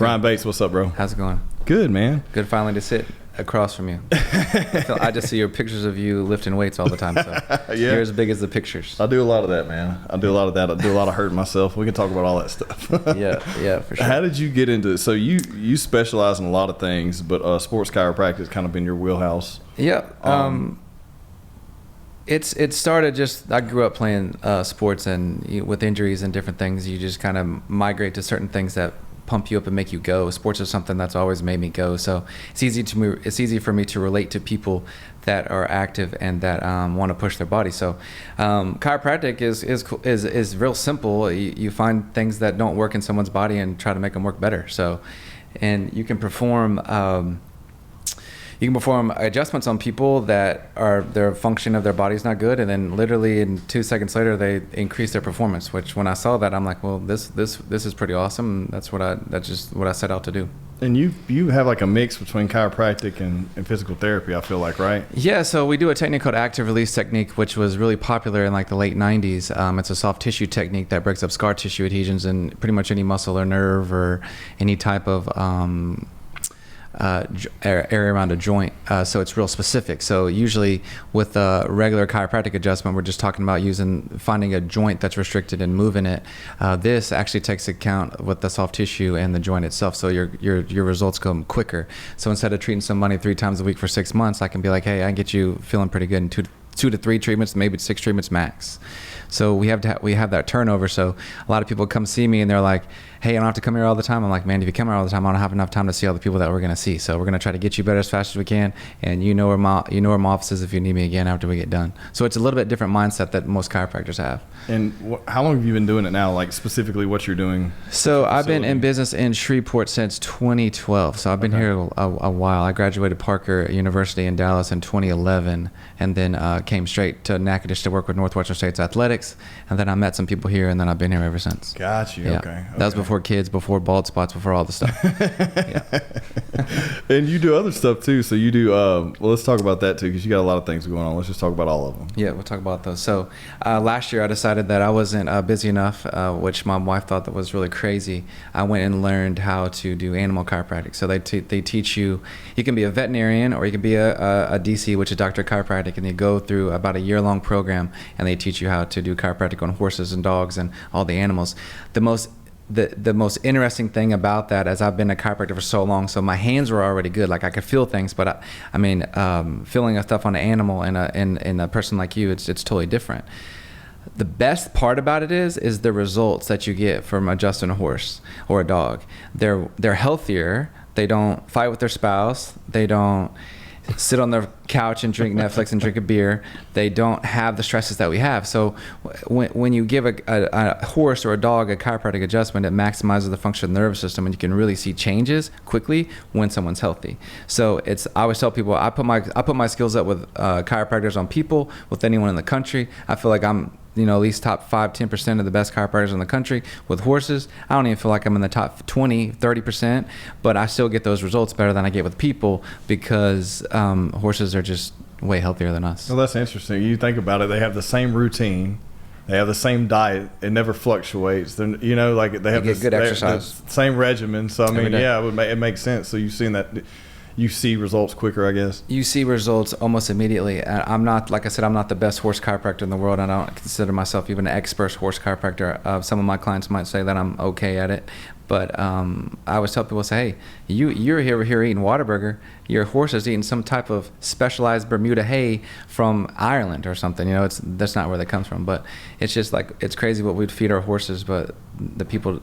Ryan Bates, what's up, bro? How's it going? Good, man. Good finally to sit across from you. I just see your pictures of you lifting weights all the time. So Yeah. you're as big as the pictures. I do a lot of that, man. I do a lot of that. I do a lot of hurting myself. We can talk about all that stuff. Yeah, for sure. How did you get into it? So you specialize in a lot of things, but sports chiropractic has kind of been your wheelhouse. Yeah. It started just, I grew up playing sports, and with injuries and different things, you just kind of migrate to certain things that pump you up and make you go. Sports is something that's always made me go. So it's easy for me to relate to people that are active and that want to push their body. So chiropractic is real simple. You find things that don't work in someone's body and try to make them work better. So, and you can perform adjustments on people that are, their function of their body's not good, and then literally in 2 seconds later they increase their performance. Which when I saw that, I'm like, well, this is pretty awesome. That's just what I set out to do. And you have like a mix between chiropractic and physical therapy, I feel like, right? Yeah, so we do a technique called active release technique, which was really popular in like the late 90s. It's a soft tissue technique that breaks up scar tissue adhesions in pretty much any muscle or nerve or any type of area around a joint, so it's real specific. So usually with a regular chiropractic adjustment, we're just talking about finding a joint that's restricted and moving it. This actually takes account with the soft tissue and the joint itself, so your results come quicker. So instead of treating somebody 3 times a week for 6 months, I can be like, hey, I can get you feeling pretty good in 2 to 3 treatments, maybe 6 treatments max. So we have that turnover. So a lot of people come see me and they're like, hey, I don't have to come here all the time. I'm like, man, if you come here all the time, I don't have enough time to see all the people that we're going to see. So we're going to try to get you better as fast as we can. And you know where my office is if you need me again after we get done. So it's a little bit different mindset that most chiropractors have. And how long have you been doing it now? Like specifically what you're doing? So I've been in business in Shreveport since 2012. So I've been here a while. I graduated Parker University in Dallas in 2011, and then came straight to Natchitoches to work with Northwestern State's athletics. And then I met some people here, and then I've been here ever since. Got you. Yeah. Okay. That was before kids, before bald spots, before all the stuff. Yeah. And you do other stuff too. So you do, well, let's talk about that too, because you got a lot of things going on. Let's just talk about all of them. Yeah, we'll talk about those. So last year I decided that I wasn't busy enough, which my wife thought that was really crazy. I went and learned how to do animal chiropractic. So they teach you can be a veterinarian or you can be a DC, which is doctor of chiropractic, and you go through about a year-long program, and they teach you how to do chiropractic on horses and dogs and all the animals. The most interesting thing about that, as I've been a chiropractor for so long, so my hands were already good, like I could feel things, but feeling a stuff on an animal and a person like you, it's totally different. The best part about it is the results that you get from adjusting a horse or a dog. They're healthier. They don't fight with their spouse. They don't sit on their couch and drink Netflix and drink a beer. They don't have the stresses that we have. So when you give a horse or a dog a chiropractic adjustment, it maximizes the function of the nervous system, and you can really see changes quickly when someone's healthy. So I always tell people, I put my skills up with chiropractors on people, with anyone in the country. I feel like I'm at least top 5-10% of the best chiropractors in the country. With horses, I don't even feel like I'm in the top 20-30%, but I still get those results better than I get with people, because horses are just way healthier than us. Well, that's interesting. You think about it, they have the same routine, they have the same diet, it never fluctuates. They're, like they have good exercise, the same regimen. So I mean, yeah, it makes sense. So you've seen that. You see results quicker, I guess. You see results almost immediately. I'm not, like I said, I'm not the best horse chiropractor in the world. I don't consider myself even an expert horse chiropractor. Some of my clients might say that I'm okay at it. But I always tell people, say, hey, you're here eating Whataburger. Your horse is eating some type of specialized Bermuda hay from Ireland or something. That's not where that comes from. But it's just like, it's crazy what we'd feed our horses. But the people,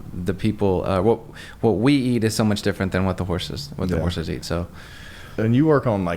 what we eat is so much different than what the horses eat. So, and you work on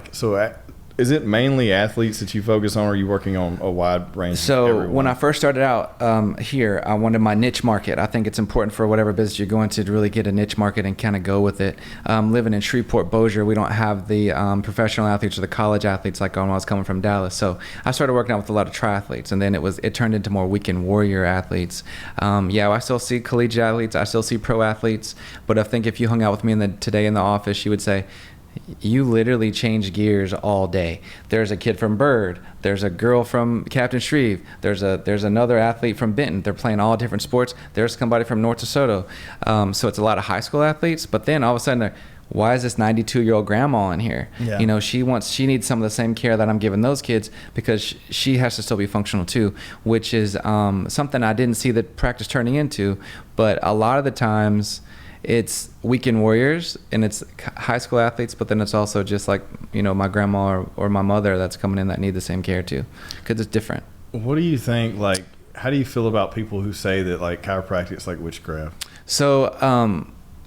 is it mainly athletes that you focus on, or are you working on a wide range? So when I first started out here, I wanted my niche market. I think it's important for whatever business you're going to really get a niche market and kind of go with it. Living in Shreveport, Bossier, we don't have the professional athletes or the college athletes like when I was coming from Dallas. So I started working out with a lot of triathletes, and then it turned into more weekend warrior athletes. I still see collegiate athletes. I still see pro athletes. But I think if you hung out with me today in the office, you would say, you literally change gears all day. There's a kid from Bird. There's a girl from Captain Shreve. There's another athlete from Benton. They're playing all different sports. There's somebody from North DeSoto. So it's a lot of high school athletes. But then all of a sudden, why is this 92-year-old grandma in here? Yeah. You know, she needs some of the same care that I'm giving those kids, because she has to still be functional too, which is something I didn't see the practice turning into. But a lot of the times, it's weekend warriors and it's high school athletes, but then it's also just like, you know, my grandma or my mother that's coming in that need the same care too, because it's different. What do you think, like, how do you feel about people who say that, like, chiropractic is like witchcraft? So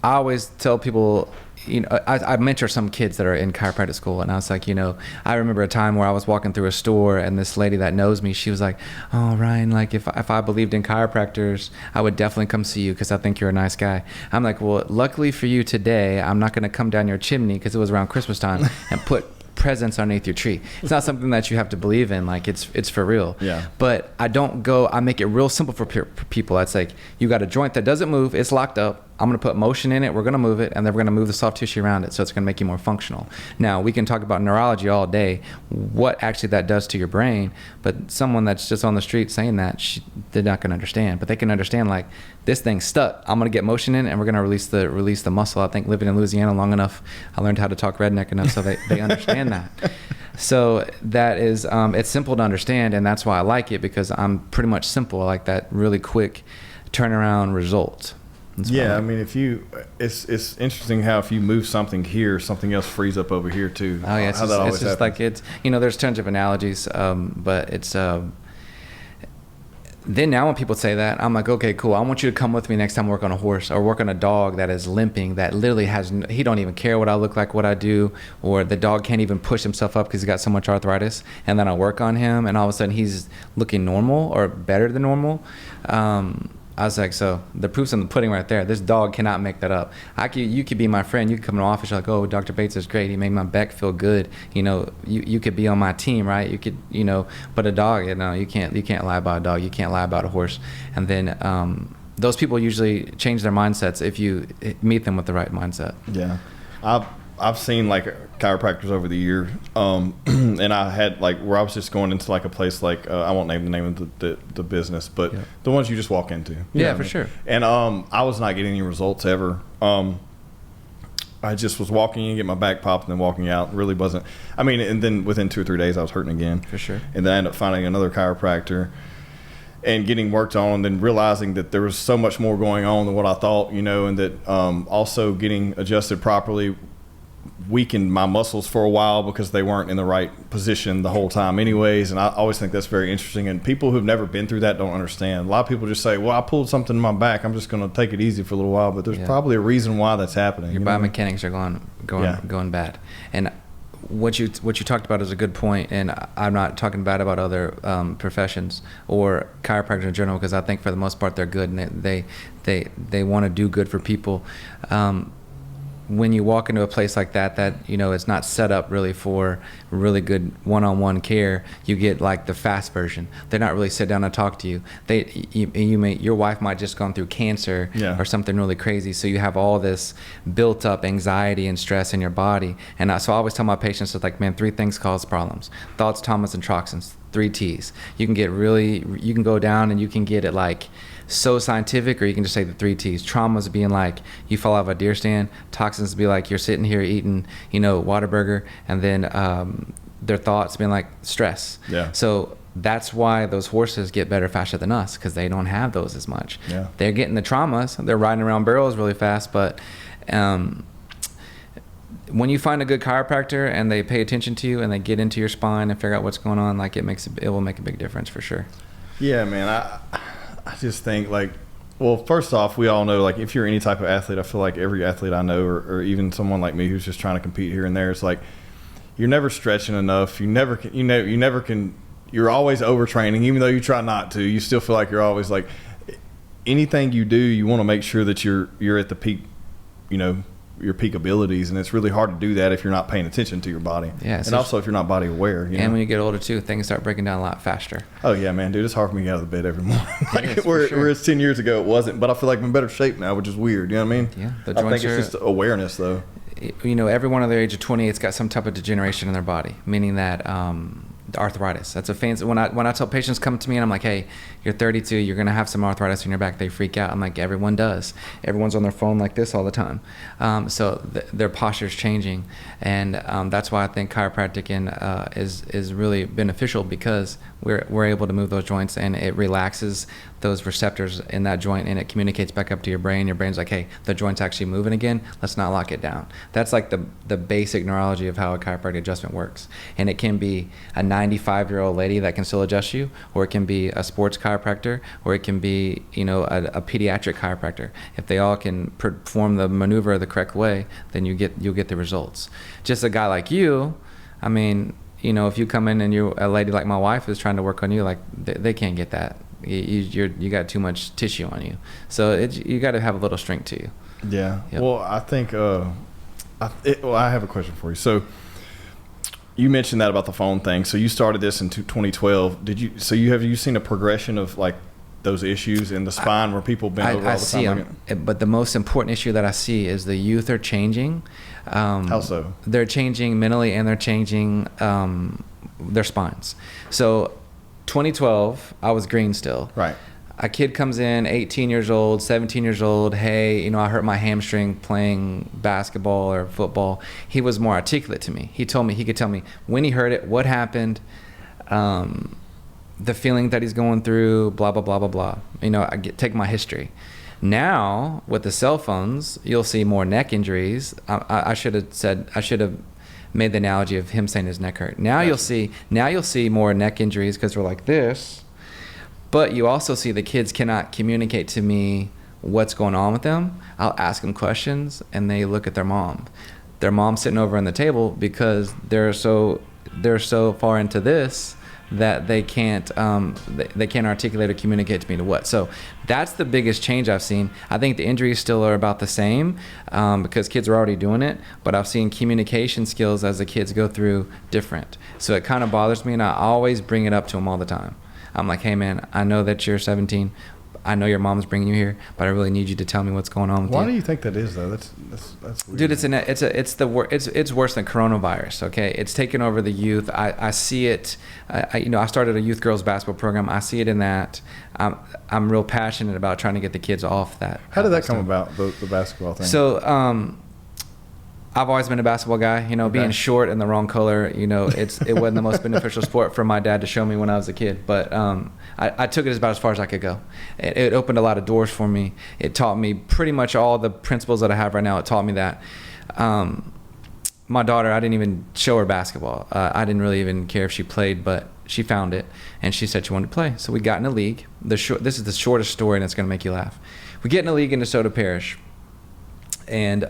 I always tell people, you know, I mentor some kids that are in chiropractic school, and I was like, you know, I remember a time where I was walking through a store and this lady that knows me, she was like, oh, Ryan, like if I believed in chiropractors, I would definitely come see you because I think you're a nice guy. I'm like, well, luckily for you today, I'm not going to come down your chimney, because it was around Christmas time, and put presents underneath your tree. It's not something that you have to believe in, like it's for real. Yeah. But I make it real simple for people. It's like, you got a joint that doesn't move, it's locked up, I'm going to put motion in it, we're going to move it, and then we're going to move the soft tissue around it, so it's going to make you more functional. Now, we can talk about neurology all day, what actually that does to your brain, but someone that's just on the street saying that, they're not going to understand. But they can understand, like, this thing's stuck, I'm going to get motion in it, and we're going to release the muscle. I think living in Louisiana long enough, I learned how to talk redneck enough so they understand that. So that is, it's simple to understand, and that's why I like it, because I'm pretty much simple. I like that really quick turnaround result. Yeah, I mean, it's interesting how if you move something here, something else frees up over here too. Oh yeah, it's how just, that always it's just happens. like, you know, there's tons of analogies, but it's then now when people say that, I'm like, okay, cool. I want you to come with me next time, work on a horse or work on a dog that is limping, that literally he don't even care what I look like, what I do, or the dog can't even push himself up because he's got so much arthritis. And then I work on him, and all of a sudden he's looking normal or better than normal. I was like, so the proof's in the pudding right there. This dog cannot make that up. You could be my friend. You could come to the office. You're like, oh, Dr. Bates is great. He made my back feel good. You know, you could be on my team, right? You could, you know, but a dog, you know, you can't lie about a dog. You can't lie about a horse. And then those people usually change their mindsets if you meet them with the right mindset. Yeah, I've seen like chiropractors over the year, and I had like where I was just going into like a place like I won't name the name of the business, but the ones you just walk into. Yeah, for sure. And I was not getting any results ever. I just was walking in, get my back popped, and then walking out. Really wasn't. I mean, and then within 2 or 3 days, I was hurting again. For sure. And then I ended up finding another chiropractor and getting worked on, and then realizing that there was so much more going on than what I thought, you know, and that also getting adjusted properly weakened my muscles for a while because they weren't in the right position the whole time anyways. And I always think that's very interesting, and people who've never been through that don't understand. A lot of people just say, well, I pulled something in my back, I'm just going to take it easy for a little while, but there's probably a reason why that's happening. Your biomechanics are going bad. And what you talked about is a good point, and I'm not talking bad about other professions or chiropractors in general, because I think for the most part they're good, and they want to do good for people. When you walk into a place like that, you know, it's not set up really for really good one-on-one care, you get like the fast version. They're not really sit down and talk to you. Your wife might just gone through cancer or something really crazy, so you have all this built up anxiety and stress in your body. And so I always tell my patients, it's like, man, 3 things cause problems: thoughts, traumas, and toxins. 3 T's. You can go down and you can get it like so scientific, or you can just say the 3 T's. Traumas being like you fall out of a deer stand. Toxins be like you're sitting here eating, you know, Whataburger, and then their thoughts being like stress. Yeah. So that's why those horses get better faster than us, because they don't have those as much. Yeah. They're getting the traumas. They're riding around barrels really fast, but when you find a good chiropractor and they pay attention to you and they get into your spine and figure out what's going on, like it will make a big difference for sure. Yeah, man. I just think, like, well, first off, we all know, like, if you're any type of athlete, I feel like every athlete I know, or even someone like me who's just trying to compete here and there, it's like you're never stretching enough. You never can. You're always overtraining, even though you try not to. You still feel like you're always like, anything you do, you want to make sure that you're at the peak, you know, your peak abilities, and it's really hard to do that if you're not paying attention to your body. Yeah, and also if you're not body aware. You know? When you get older too, things start breaking down a lot faster. Oh yeah, man, dude, it's hard for me to get out of the bed every morning. Like, whereas 10 years ago it wasn't, but I feel like I'm in better shape now, which is weird. You know what I mean? Yeah, I think it's just awareness though. everyone under the age of 28's got some type of degeneration in their body, meaning that arthritis. That's a fancy. When I tell patients come to me and I'm like, hey, you're 32, you're gonna have some arthritis in your back, they freak out. I'm like, everyone does. Everyone's on their phone like this all the time. So their posture's changing, and that's why I think chiropractic is really beneficial, because we're able to move those joints, and it relaxes those receptors in that joint, and it communicates back up to your brain. Your brain's like, hey, the joint's actually moving again. Let's not lock it down. That's like the basic neurology of how a chiropractic adjustment works. And it can be a 95-year-old lady that can still adjust you, or it can be a sports chiropractor, or it can be a pediatric chiropractor. If they all can perform the maneuver the correct way, then you'll get the results. Just a guy like you, I mean, if you come in and a lady like my wife is trying to work on you, like they can't get that. You got too much tissue on you, so you got to have a little strength to you. Yeah. Yep. Well, I think I have a question for you. So you mentioned that about the phone thing. So you started this in 2012. Have you seen a progression of like those issues in the spine where people bend over all the time? I see, but the most important issue that I see is the youth are changing. How so? They're changing mentally, and they're changing their spines. So 2012, I was green still. Right. A kid comes in, 18 years old, 17 years old. Hey, I hurt my hamstring playing basketball or football. He was more articulate to me. He could tell me when he hurt it, what happened, the feeling that he's going through, blah, blah, blah, blah, blah. Take my history. Now, with the cell phones, you'll see more neck injuries. I should have made the analogy of him saying his neck hurt. Now Gotcha. you'll see more neck injuries because they're like this. But you also see the kids cannot communicate to me what's going on with them. I'll ask them questions, and they look at their mom. Their mom's sitting over on the table because they're so far into this that they can't articulate or communicate to me to what. So that's the biggest change I've seen. I think the injuries still are about the same because kids are already doing it, but I've seen communication skills as the kids go through different. So it kind of bothers me, and I always bring it up to them all the time. I'm like, hey man, I know that you're 17. I know your mom's bringing you here, but I really need you to tell me what's going on with you. Why do you think that is, though? That's weird. Dude, it's worse than coronavirus. Okay, it's taken over the youth. I see it. I started a youth girls basketball program. I see it in that. I'm real passionate about trying to get the kids off that. How did that come about, the basketball thing? So I've always been a basketball guy. Being short and the wrong color. It wasn't the most beneficial sport for my dad to show me when I was a kid. But I took it about as far as I could go. It opened a lot of doors for me. It taught me pretty much all the principles that I have right now. It taught me that. My daughter, I didn't even show her basketball. I didn't really even care if she played, but she found it, and she said she wanted to play. So we got in a league. This is the shortest story, and it's going to make you laugh. We get in a league in DeSoto Parish, and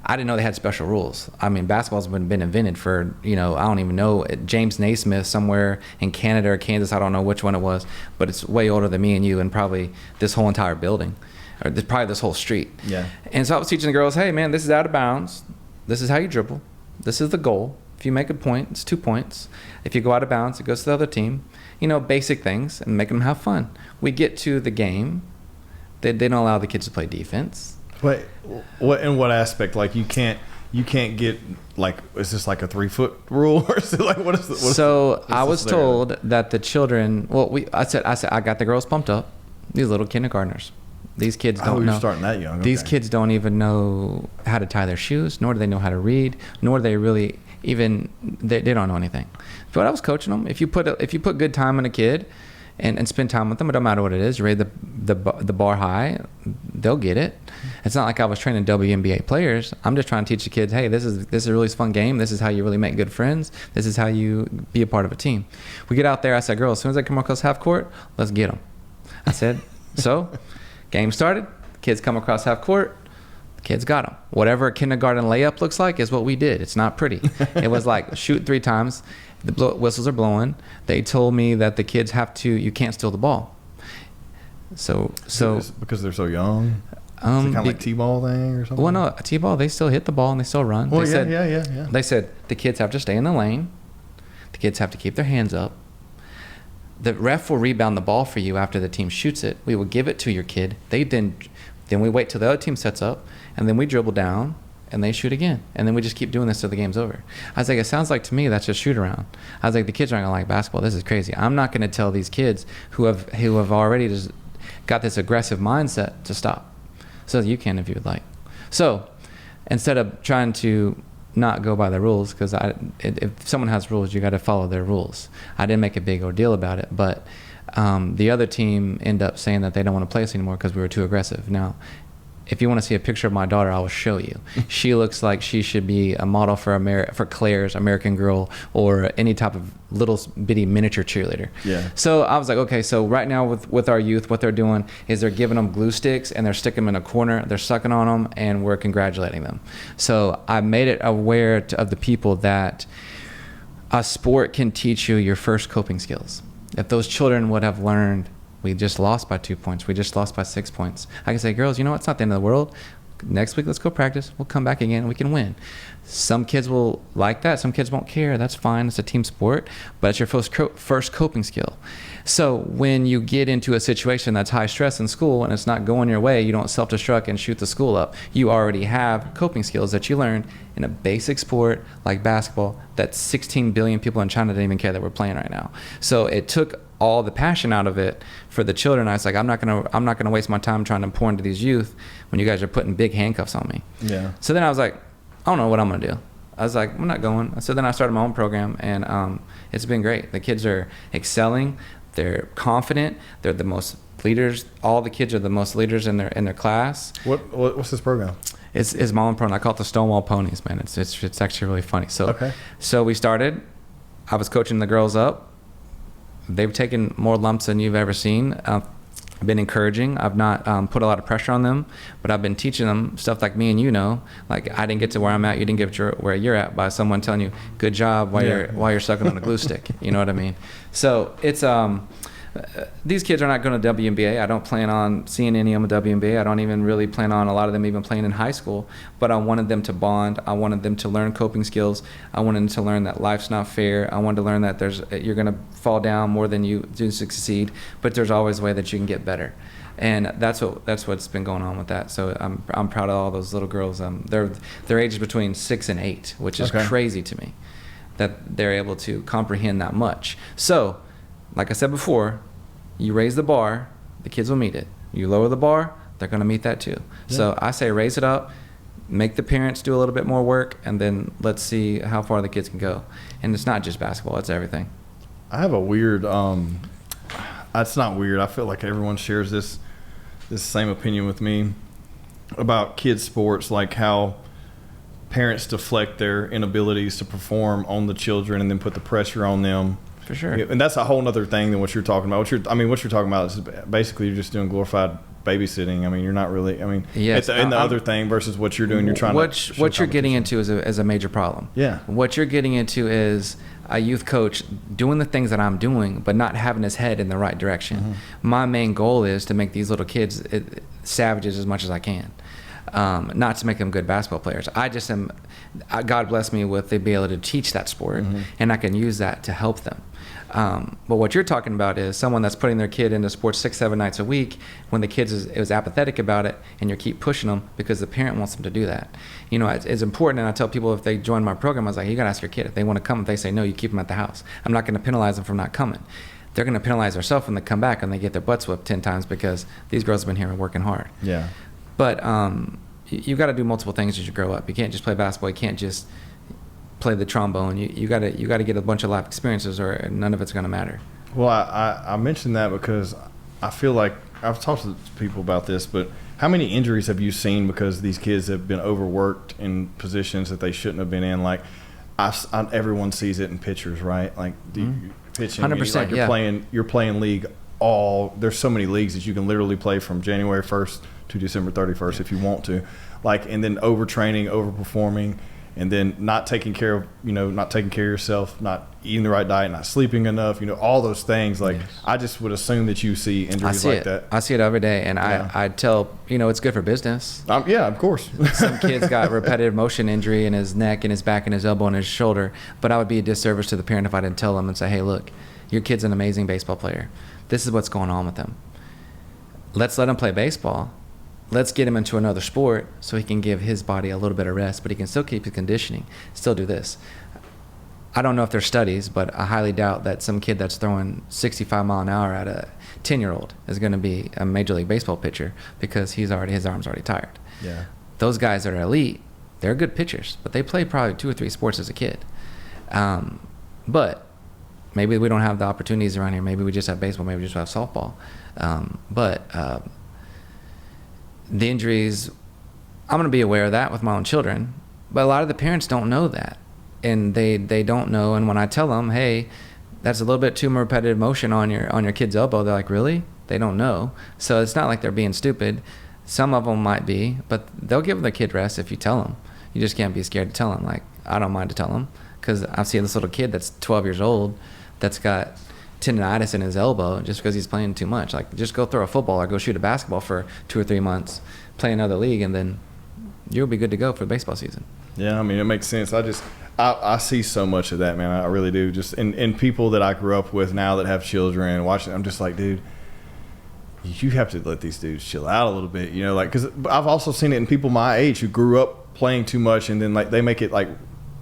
I didn't know they had special rules. I mean, basketball's been invented for, I don't even know, James Naismith somewhere in Canada or Kansas, I don't know which one it was, but it's way older than me and you and probably this whole entire building, or probably this whole street. Yeah. And so I was teaching the girls, hey man, this is out of bounds. This is how you dribble. This is the goal. If you make a point, it's 2 points. If you go out of bounds, it goes to the other team. Basic things, and make them have fun. We get to the game. They don't allow the kids to play defense. Wait, in what aspect? Like you can't get, like, is this like a 3-foot rule, or is it like what is the? So I was told that the children. Well, I said I got the girls pumped up. These little kindergartners. These kids don't know. You're starting that young. These Okay. kids don't even know how to tie their shoes, nor do they know how to read, nor do they really even they don't know anything. But I was coaching them. If you put good time in a kid, and spend time with them, it don't matter what it is. You raise the bar high, they'll get it. It's not like I was training WNBA players. I'm just trying to teach the kids, hey, this is a really fun game. This is how you really make good friends. This is how you be a part of a team. We get out there. I said, girls, as soon as they come across half court, let's get them. I said, so game started. Kids come across half court. The kids got them. Whatever a kindergarten layup looks like is what we did. It's not pretty. It was like shoot 3 times. The whistles are blowing. They told me that the kids you can't steal the ball. So because they're so young. Is it kind of like T-ball thing or something? Well, no, a T-ball, they still hit the ball and they still run. Well, yeah. Yeah. They said the kids have to stay in the lane. The kids have to keep their hands up. The ref will rebound the ball for you after the team shoots it. We will give it to your kid. Then we wait till the other team sets up, and then we dribble down, and they shoot again. And then we just keep doing this till the game's over. I was like, it sounds like to me that's just shoot around. I was like, the kids aren't gonna like basketball. This is crazy. I'm not gonna tell these kids who have already just got this aggressive mindset to stop. So you can if you would like. So instead of trying to not go by the rules, because if someone has rules, you got to follow their rules. I didn't make a big ordeal about it, but the other team ended up saying that they don't want to play us anymore because we were too aggressive. Now, if you want to see a picture of my daughter, I will show you. She looks like she should be a model for Claire's American Girl or any type of little bitty miniature cheerleader. Yeah. So I was like, okay, so right now with our youth, what they're doing is they're giving them glue sticks and they're sticking them in a corner, they're sucking on them, and we're congratulating them. So I made it aware of the people that a sport can teach you your first coping skills. If those children would have learned, we just lost by 2 points, we just lost by 6 points, I can say, girls, you know what, it's not the end of the world. Next week, let's go practice. We'll come back again and we can win. Some kids will like that. Some kids won't care. That's fine. It's a team sport, but it's your first coping skill. So when you get into a situation that's high stress in school and it's not going your way, you don't self-destruct and shoot the school up. You already have coping skills that you learned in a basic sport like basketball that 16 billion people in China don't even care that we're playing right now. So it took all the passion out of it for the children. I was like, I'm not gonna waste my time trying to pour into these youth when you guys are putting big handcuffs on me. Yeah. So then I was like, I don't know what I'm gonna do. I was like, I'm not going. So then I started my own program, and it's been great. The kids are excelling. They're confident. They're the most leaders. All the kids are the most leaders in their class. What's this program? It's my own program. I call it the Stonewall Ponies, man. It's actually really funny. So okay. So we started. I was coaching the girls up. They've taken more lumps than you've ever seen. I've been encouraging. I've not put a lot of pressure on them, but I've been teaching them stuff like me and you know. Like, I didn't get to where I'm at, you didn't get to where you're at by someone telling you, good job while you're sucking on a glue stick. You know what I mean? So it's these kids are not going to WNBA. I don't plan on seeing any of them at WNBA. I don't even really plan on a lot of them even playing in high school. But I wanted them to bond. I wanted them to learn coping skills. I wanted them to learn that life's not fair. I wanted to learn that you're going to fall down more than you do succeed. But there's always a way that you can get better. And that's what's been going on with that. So I'm proud of all those little girls. Their age is between 6 and 8, which is crazy to me that they're able to comprehend that much. So, like I said before, you raise the bar, the kids will meet it. You lower the bar, they're going to meet that too. Yeah. So I say raise it up, make the parents do a little bit more work, and then let's see how far the kids can go. And it's not just basketball, it's everything. I have a weird, it's not weird. I feel like everyone shares this same opinion with me about kids' sports, like how parents deflect their inabilities to perform on the children and then put the pressure on them. For sure. And that's a whole other thing than what you're talking about. What you're talking about is basically you're just doing glorified babysitting. I mean, you're not really. I mean, yes, and the other thing versus what you're doing, you're trying to. What you're getting into is a major problem. Yeah. What you're getting into is a youth coach doing the things that I'm doing, but not having his head in the right direction. Mm-hmm. My main goal is to make these little kids savages as much as I can. Not to make them good basketball players. I just am. God bless me with the ability to teach that sport, mm-hmm. and I can use that to help them. But what you're talking about is someone that's putting their kid into sports 6-7 nights a week when the kid is apathetic about it, and you keep pushing them because the parent wants them to do that. You know, it's important, and I tell people if they join my program, I was like, you gotta ask your kid if they want to come. If they say no, you keep them at the house. I'm not going to penalize them for not coming. They're going to penalize themselves when they come back and they get their butts whipped 10 times because these girls have been here and working hard. Yeah. But you got to do multiple things as you grow up. You can't just play basketball. You can't just play the trombone. You got to get a bunch of life experiences, or none of it's going to matter. Well, I mentioned that because I feel like I've talked to people about this, but how many injuries have you seen because these kids have been overworked in positions that they shouldn't have been in? Like, everyone sees it in pitchers, right? Like pitching, 100%. Like you're playing league there's so many leagues that you can literally play from January 1st to December 31st if you want to, like, and then overtraining, overperforming, and then not taking care of yourself, not eating the right diet, not sleeping enough, all those things. Like, yes. I just would assume that you see injuries like that. I see it every day, and yeah. I tell, it's good for business. Yeah, of course. Some kid's got repetitive motion injury in his neck and his back and his elbow and his shoulder, but I would be a disservice to the parent if I didn't tell them and say, hey, look, your kid's an amazing baseball player. This is what's going on with them. Let's let him play baseball, let's get him into another sport so he can give his body a little bit of rest, but he can still keep his conditioning, still do this. I don't know if there's studies, but I highly doubt that some kid that's throwing 65 mile an hour at a 10-year-old is going to be a Major League Baseball pitcher because his arm's already tired. Yeah. Those guys that are elite, they're good pitchers, but they play probably 2 or 3 sports as a kid. But maybe we don't have the opportunities around here. Maybe we just have baseball. Maybe we just have softball. But the injuries, I'm going to be aware of that with my own children. But a lot of the parents don't know that. And they don't know. And when I tell them, hey, that's a little bit too repetitive motion on your kid's elbow, they're like, really? They don't know. So it's not like they're being stupid. Some of them might be, but they'll give the kid rest if you tell them. You just can't be scared to tell them. Like, I don't mind to tell them, because I see this little kid that's 12 years old that's got tendonitis in his elbow just because he's playing too much. Like, just go throw a football or go shoot a basketball for 2 or 3 months, play another league, and then you'll be good to go for the baseball season. Yeah, I mean, it makes sense. I see so much of that, man. I really do. Just in people that I grew up with now that have children, watching, I'm just like, dude, you have to let these dudes chill out a little bit, you know, like, because I've also seen it in people my age who grew up playing too much, and then like they make it like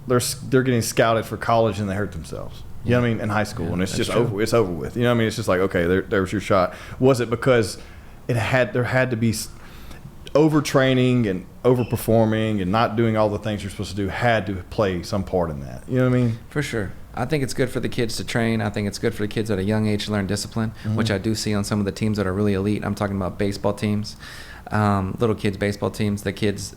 they're getting scouted for college and they hurt themselves. You know what I mean? In high school, and it's just over. It's over with. You know what I mean? It's just like, okay, there's your shot. Was it because there had to be overtraining and overperforming and not doing all the things you're supposed to do had to play some part in that? You know what I mean? For sure. I think it's good for the kids to train. I think it's good for the kids at a young age to learn discipline, which I do see on some of the teams that are really elite. I'm talking about baseball teams, little kids baseball teams. The kids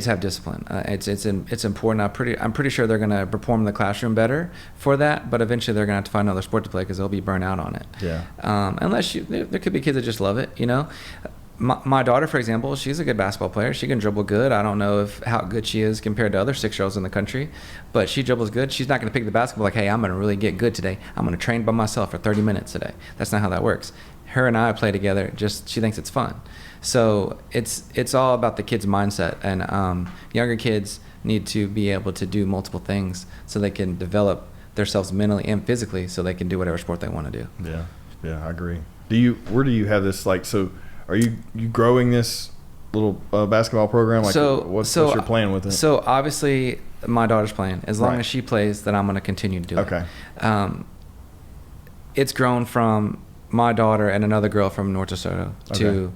have discipline. It's important. I'm pretty sure they're going to perform in the classroom better for that, but eventually they're going to have to find another sport to play because they'll be burnt out on it. Yeah. Unless there could be kids that just love it, you know. My daughter, for example, she's a good basketball player. She can dribble good. I don't know how good she is compared to other 6-year-olds in the country, but she dribbles good. She's not going to pick the basketball like, hey, I'm going to really get good today. I'm going to train by myself for 30 minutes today. That's not how that works. Her and I play together. Just she thinks it's fun. So it's all about the kid's mindset, and younger kids need to be able to do multiple things so they can develop themselves mentally and physically so they can do whatever sport they want to do. Yeah, I agree. Where do you have this, like, so are you growing this little basketball program? Like, what's your plan with it? So obviously my daughter's playing. As long as she plays, then I'm going to continue to do it. Okay. It's grown from my daughter and another girl from North Louisiana to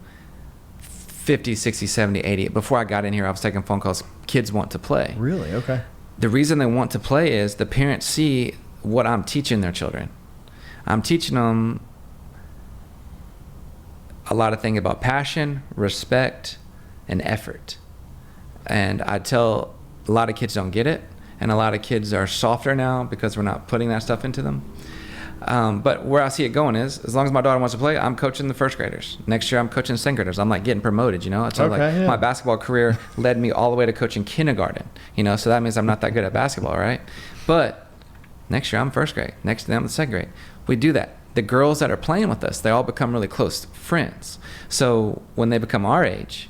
50, 60, 70, 80. Before I got in here, I was taking phone calls. Kids want to play. Really? Okay. The reason they want to play is the parents see what I'm teaching their children. I'm teaching them a lot of things about passion, respect, and effort. And I tell a lot of kids don't get it, and a lot of kids are softer now because we're not putting that stuff into them. But where I see it going is, as long as my daughter wants to play, I'm coaching the first graders. Next year, I'm coaching second graders. I'm like getting promoted, you know? So my basketball career led me all the way to coaching kindergarten, you know? So that means I'm not that good at basketball, right? But next year, I'm first grade. Next year, I'm the second grade. We do that. The girls that are playing with us, they all become really close friends. So when they become our age,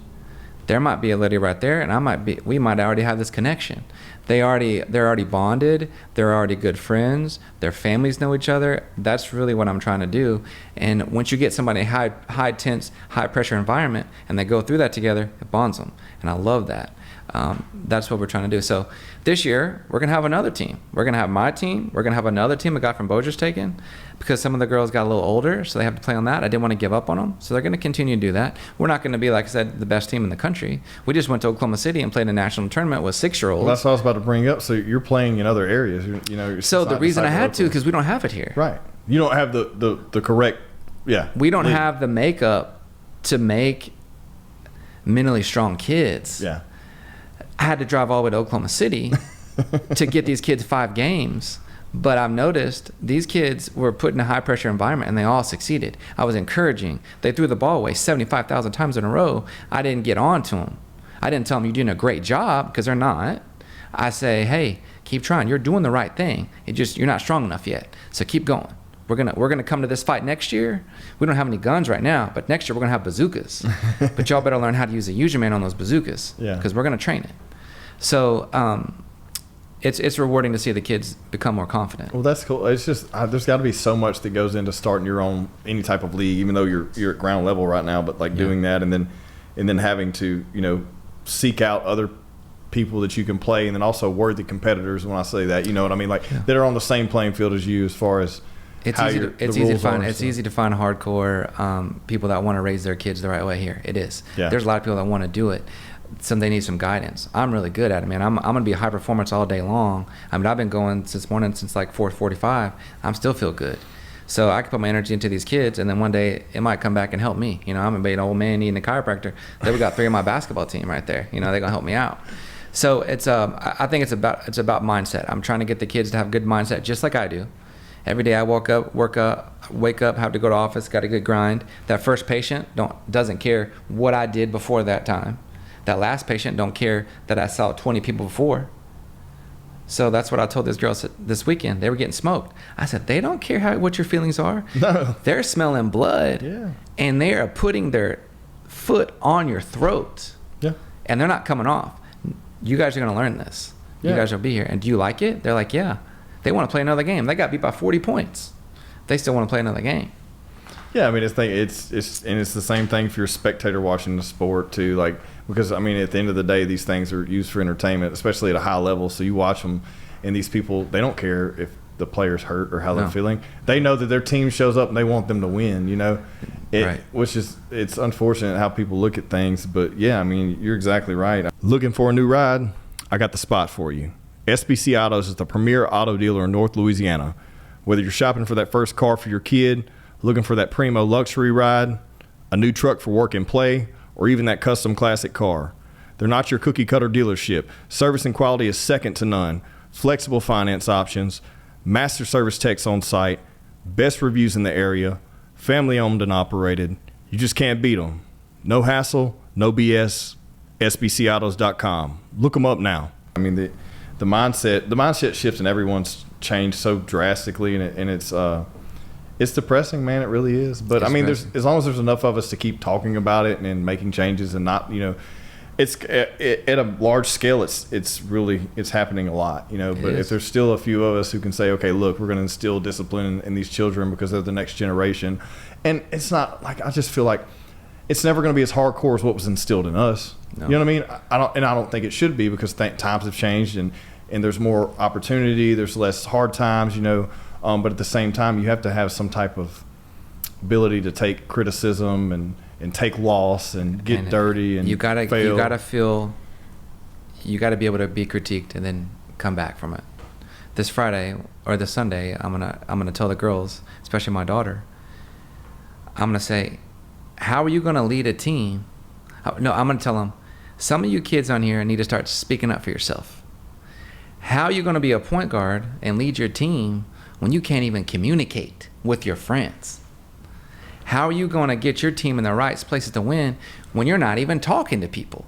there might be a lady right there, and we might already have this connection. They're already bonded. They're already good friends. Their families know each other. That's really what I'm trying to do. And once you get somebody in a high tense, high pressure environment, and they go through that together, it bonds them. And I love that. That's what we're trying to do. So this year, we're going to have another team. We're going to have my team. We're going to have another team a guy from Boger's taken, because some of the girls got a little older, so they have to play on that. I didn't want to give up on them, so they're going to continue to do that. We're not going to be, like I said, the best team in the country. We just went to Oklahoma City and played a national tournament with 6-year-olds. Well, that's what I was about to bring up. So you're playing in other areas, you know. So the reason I had to, because we don't have it here. Right. You don't have the correct, We don't have the makeup to make mentally strong kids. Yeah. I had to drive all the way to Oklahoma City to get these kids 5 games. But I've noticed these kids were put in a high pressure environment and they all succeeded. I was encouraging. They threw the ball away 75,000 times in a row. I didn't get on to them. I didn't tell them you're doing a great job, because they're not. I say, hey, keep trying. You're doing the right thing. You're not strong enough yet. So keep going. We're gonna come to this fight next year. We don't have any guns right now, but next year we're gonna have bazookas. But y'all better learn how to use a user man on those bazookas, because we're gonna train it. So it's rewarding to see the kids become more confident. Well, that's cool. It's just there's got to be so much that goes into starting your own any type of league, even though you're at ground level right now. But like doing that, and then having to seek out other people that you can play, and then also worthy competitors. When I say that, you know what I mean, like that are on the same playing field as you as far as it's how easy the to rules find. are, It's so. easy to find hardcore people that want to raise their kids the right way here. It is. Yeah. There's a lot of people that want to do it. They need some guidance. I'm really good at it, man. I'm gonna be high performance all day long. I mean, I've been going since like 4:45. I'm still feel good. So I can put my energy into these kids, and then one day it might come back and help me. I'm gonna be an old man needing a chiropractor. Then we got 3 of my basketball team right there. They're gonna help me out. So it's I think it's about mindset. I'm trying to get the kids to have good mindset, just like I do. Every day I wake up, have to go to office, got a good grind. That first patient doesn't care what I did before that time. That last patient don't care that I saw 20 people before. So that's what I told this girl this weekend. They were getting smoked. I said, they don't care what your feelings are. No. They're smelling blood. Yeah. And they are putting their foot on your throat. Yeah. And they're not coming off. You guys are going to learn this. Yeah. You guys will be here. And do you like it? They're like, yeah. They want to play another game. They got beat by 40 points. They still want to play another game. Yeah, I mean, it's the same thing if you're a spectator watching the sport too. Like, because I mean, at the end of the day, these things are used for entertainment, especially at a high level. So you watch them, and these people, they don't care if the player's hurt or how they're feeling. They know that their team shows up and they want them to win. Right. Which is, it's unfortunate how people look at things. But yeah, I mean, you're exactly right. Looking for a new ride? I got the spot for you. SBC Autos is the premier auto dealer in North Louisiana. Whether you're shopping for that first car for your kid, looking for that primo luxury ride, a new truck for work and play, or even that custom classic car, they're not your cookie cutter dealership. Service and quality is second to none. Flexible finance options, master service techs on site, best reviews in the area, family owned and operated. You just can't beat them. No hassle, no BS. SBCautos.com. Look them up now. I mean, the mindset shift in everyone's changed so drastically, and it's depressing, man. It really is. But I mean, as long as there's enough of us to keep talking about it and making changes, and not, it's at a large scale. It's happening a lot, But if there's still a few of us who can say, okay, look, we're going to instill discipline in these children because they're the next generation, and it's not like, I just feel like it's never going to be as hardcore as what was instilled in us. No. You know what I mean? I don't think it should be, because times have changed, and there's more opportunity. There's less hard times, but at the same time, you have to have some type of ability to take criticism and take loss and get dirty and fail. You gotta be able to be critiqued and then come back from it. This Friday or this Sunday, I'm gonna tell the girls, especially my daughter, I'm gonna say, how are you gonna lead a team? No, I'm gonna tell them, some of you kids on here need to start speaking up for yourself. How are you gonna be a point guard and lead your team when you can't even communicate with your friends? How are you going to get your team in the right places to win when you're not even talking to people?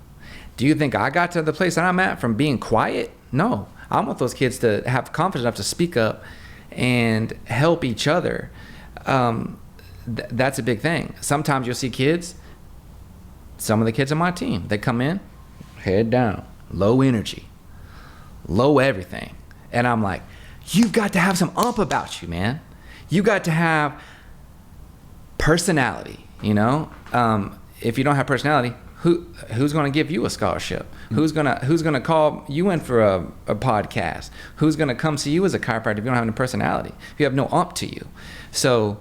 Do you think I got to the place that I'm at from being quiet? No. I want those kids to have confidence enough to speak up and help each other. That's a big thing. Sometimes you'll see kids, some of the kids on my team, they come in, head down, low energy, low everything. And I'm like, you've got to have some about you, man. You got to have personality, If you don't have personality, who's going to give you a scholarship? Who's gonna call you in for a podcast? Who's going to come see you as a chiropractor if you don't have any personality? If you have no to you? So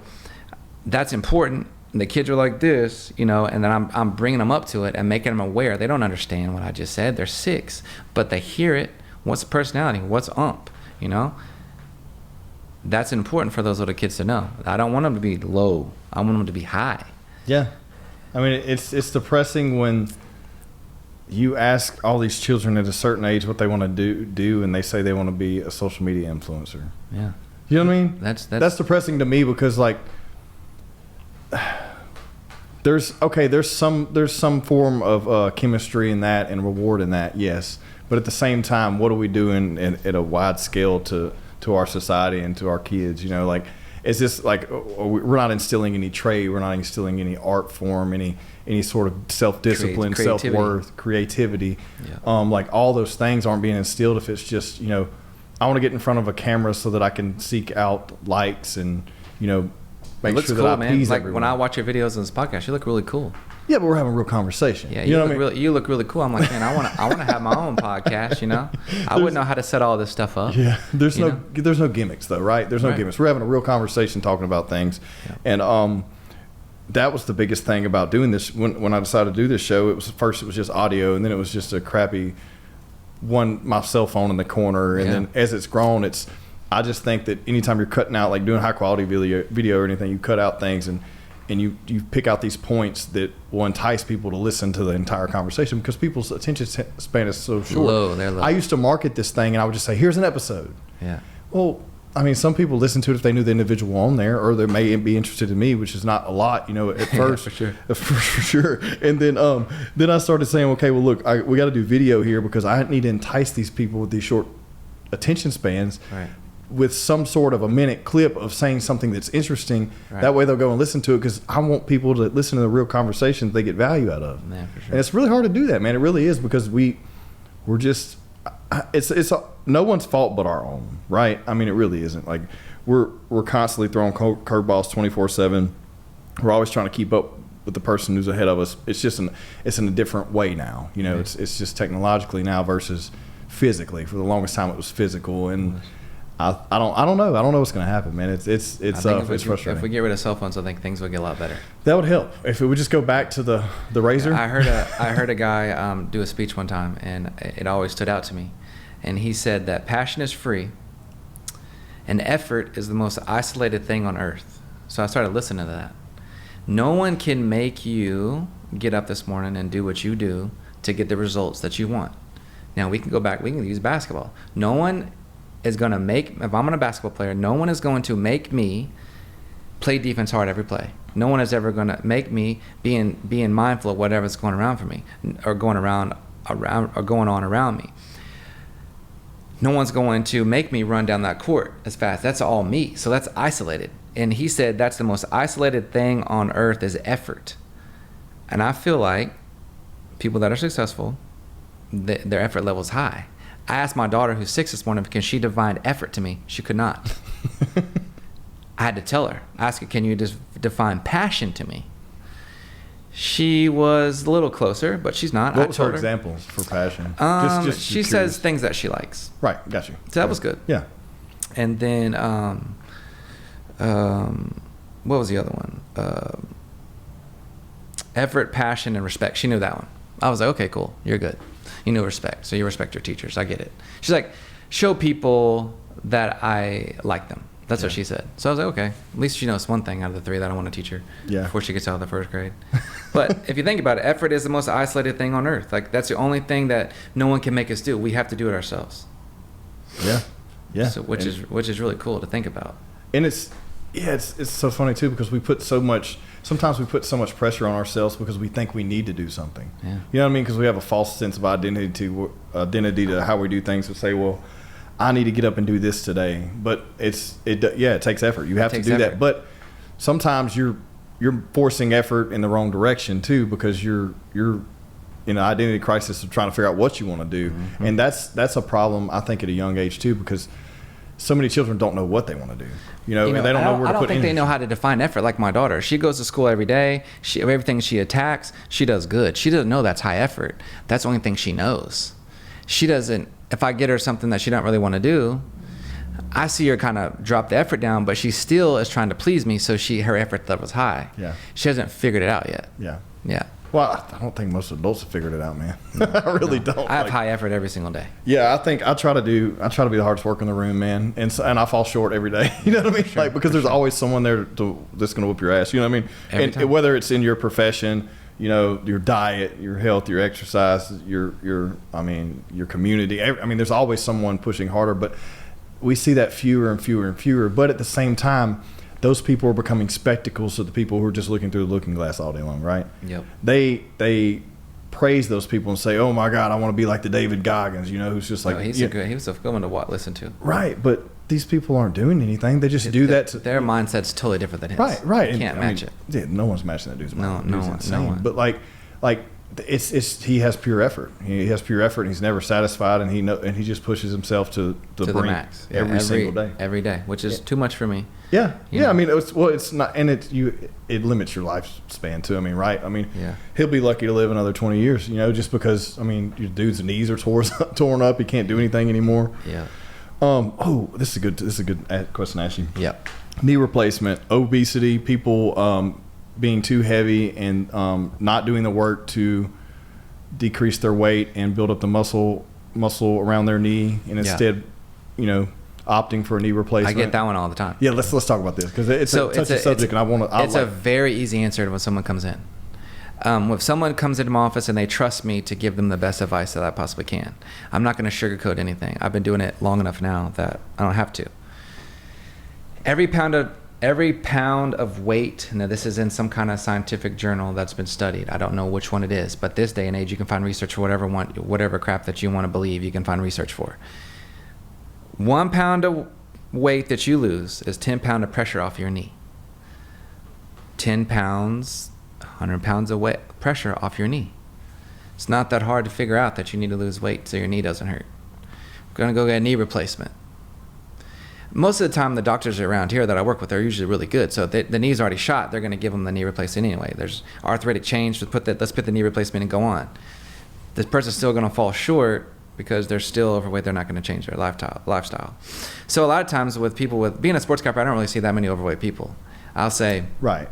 that's important. And the kids are like this, and then I'm bringing them up to it and making them aware. They don't understand what I just said. They're 6, but they hear it. What's the personality? What's That's important for those little kids to know. I don't want them to be low. I want them to be high. Yeah. I mean, it's depressing when you ask all these children at a certain age what they want to do, and they say they want to be a social media influencer. Yeah. You know what I mean? That's depressing to me, because like there's some form of chemistry in that and reward in that, yes. But at the same time, what are we doing at a wide scale to our society and to our kids? Like, is this like, we're not instilling any trade, we're not instilling any art form, any sort of self-discipline, self-worth, creativity. Yeah. Like all those things aren't being instilled if it's just I want to get in front of a camera so that I can seek out likes and, you know, make sure that I please like everyone. when I watch your videos on this podcast, you look really cool. Yeah, but we're having a real conversation. Yeah, you know what I mean? You look really cool. I'm like, man, I want to have my own podcast. You know, I wouldn't know how to set all this stuff up. Yeah, there's no gimmicks though, right? There's no gimmicks. We're having a real conversation talking about things, and that was the biggest thing about doing this. When I decided to do this show, it was just audio, and then it was just a crappy my cell phone in the corner, and then as it's grown, I just think that anytime you're cutting out, like doing high quality video or anything, you cut out things and you pick out these points that will entice people to listen to the entire conversation, because people's attention span is so short. They're low. I used to market this thing and I would just say, here's an episode. Yeah. Well, I mean, some people listen to it if they knew the individual on there, or they may be interested in me, which is not a lot, you know, at first. For sure. For sure. And then I started saying, okay, well, look, we got to do video here, because I need to entice these people with these short attention spans. Right. With some sort of a minute clip of saying something that's interesting. Right. That way they'll go and listen to it, because I want people to listen to the real conversations they get value out of. Yeah, for sure. And it's really hard to do that, man. It really is, because we're just it's no one's fault but our own, right? I mean, it really isn't. Like we're constantly throwing curveballs 24/7. We're always trying to keep up with the person who's ahead of us. It's just it's in a different way now. You know, it's just technologically now versus physically. For the longest time, it was physical, and I don't know. I don't know what's going to happen, man. It's frustrating. If we get rid of cell phones, I think things will get a lot better. That would help if it would just go back to the razor. I heard a guy do a speech one time, and it always stood out to me. And he said that passion is free, and effort is the most isolated thing on earth. So I started listening to that. No one can make you get up this morning and do what you do to get the results that you want. Now we can go back. We can use basketball. No one is going to if I'm a basketball player, no one is going to make me play defense hard every play. No one is ever going to make me being mindful of whatever's going around for me, or going on around me. No one's going to make me run down that court as fast. That's all me. So that's isolated. And he said that's the most isolated thing on earth is effort. And I feel like people that are successful, their effort level is high. I asked my daughter, who's 6 this morning, because she defined effort to me. She could not. I had to tell her, ask her, can you just define passion to me? She was a little closer, but she's not. What was her examples for passion? She says things that she likes. Right, got you. So that was good. Yeah. And then, what was the other one? Effort, passion, and respect. She knew that one. I was like, okay, cool. You're good. You know respect. So you respect your teachers. I get it. She's like, show people that I like them. That's what she said. So I was like, okay. At least she knows one thing out of the 3 that I want to teach her before she gets out of the 1st grade. But if you think about it, effort is the most isolated thing on earth. Like that's the only thing that no one can make us do. We have to do it ourselves. Yeah. Yeah. So which is really cool to think about. And it's so funny too, because sometimes we put so much pressure on ourselves because we think we need to do something. Yeah. You know what I mean? Because we have a false sense of identity to how we do things. To say, well, I need to get up and do this today, but it takes effort. You have to do that, but sometimes you're forcing effort in the wrong direction too, because you're in an identity crisis of trying to figure out what you want to do, and that's a problem I think at a young age too, because so many children don't know what they want to do. You know, and they don't know where to put I don't think energy. they know how to define effort. Like my daughter, she goes to school every day. Everything she attacks, she does good. She doesn't know that's high effort. That's the only thing she knows. She doesn't. If I get her something that she don't really want to do, I see her kind of drop the effort down, but she still is trying to please me, so her effort level's high. Yeah. She hasn't figured it out yet. Yeah. Yeah. Well, I don't think most adults have figured it out, man. I really don't. I have high effort every single day. Yeah, I think I try to be the hardest worker in the room, man, and I fall short every day. You know what I mean? Sure, because there's always someone there that's going to whoop your ass. You know what I mean? Every time. Whether it's in your profession, you know, your diet, your health, your exercise, your community. There's always someone pushing harder, but we see that fewer and fewer and fewer. But at the same time, those people are becoming spectacles to the people who are just looking through the looking glass all day long, right? Yep. They praise those people and say, "Oh my God, I want to be like the David Goggins," you know, who's just like he was a good one to listen to. Right, but these people aren't doing anything. They just do that. Their mindset's totally different than his. Right. You can't match it. Yeah, no one's matching that dude's mind. No one. But like it's he has pure effort. He has pure effort, and he's never satisfied, and he just pushes himself to the max every single day. Every day, which is too much for me. Yeah, yeah. I mean, it's not, and it limits your lifespan too. I mean, right? I mean, he'll be lucky to live another 20 years. Just because, I mean, your dude's knees are torn up. He can't do anything anymore. Yeah. This is a good question to ask you. Yeah. Knee replacement, obesity, people being too heavy and not doing the work to decrease their weight and build up the muscle around their knee, and instead, opting for a knee replacement. I get that one all the time. Yeah, let's talk about this because it's a touchy subject, and it's a very easy answer when someone comes in. If someone comes into my office and they trust me to give them the best advice that I possibly can, I'm not going to sugarcoat anything. I've been doing it long enough now that I don't have to. Every pound of weight, now this is in some kind of scientific journal that's been studied. I don't know which one it is, but this day and age, you can find research for whatever crap that you want to believe, you can find research for. 1 pound of weight that you lose is 10 pounds of pressure off your knee. 10 pounds, 100 pounds of pressure off your knee. It's not that hard to figure out that you need to lose weight so your knee doesn't hurt. We're going to go get a knee replacement. Most of the time, the doctors around here that I work with are usually really good. So if the knee's already shot, they're going to give them the knee replacement anyway. There's arthritic change. Let's put the knee replacement and go on. This person's still going to fall short because they're still overweight. They're not going to change their lifestyle. So a lot of times with people being a sports chiropractor, I don't really see that many overweight people. I'll say, right.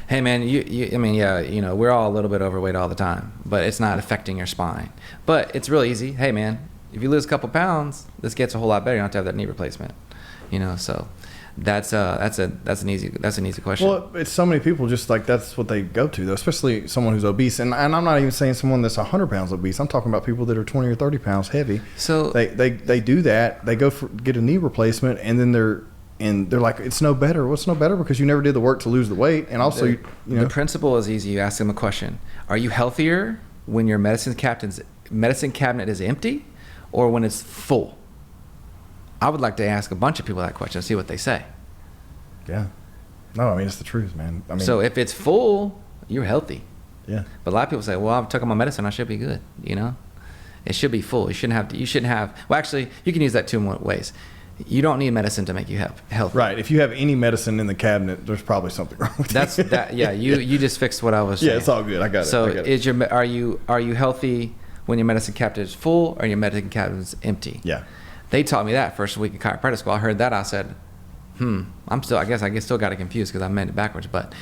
Hey man, we're all a little bit overweight all the time, but it's not affecting your spine. But it's real easy. Hey man, if you lose a couple pounds, this gets a whole lot better. You don't have to have that knee replacement. So that's an easy question. Well, it's so many people just like that's what they go to, though, especially someone who's obese. And I'm not even saying someone that's 100 pounds obese. I'm talking about people that are 20 or 30 pounds heavy. So they do that. They go get a knee replacement, and then they're like, it's no better. What's no better? Because you never did the work to lose the weight, and also the principle is easy. You ask them a question: are you healthier when your medicine cabinet is empty, or when it's full? I would like to ask a bunch of people that question and see what they say. Yeah. No, I mean, it's the truth, man. So if it's full, you're healthy. Yeah. But a lot of people say, well, I've taken my medicine, I should be good. It should be full. You shouldn't have, well, actually, you can use that two ways. You don't need medicine to make you healthy. Right. If you have any medicine in the cabinet, there's probably something wrong with it. Yeah, you just fixed what I was saying. Yeah, it's all good. I got it. So are you healthy when your medicine cabinet is full or your medicine cabinet is empty? Yeah. They taught me that first week of chiropractic school. I heard that. I said, I still got it confused because I meant it backwards. But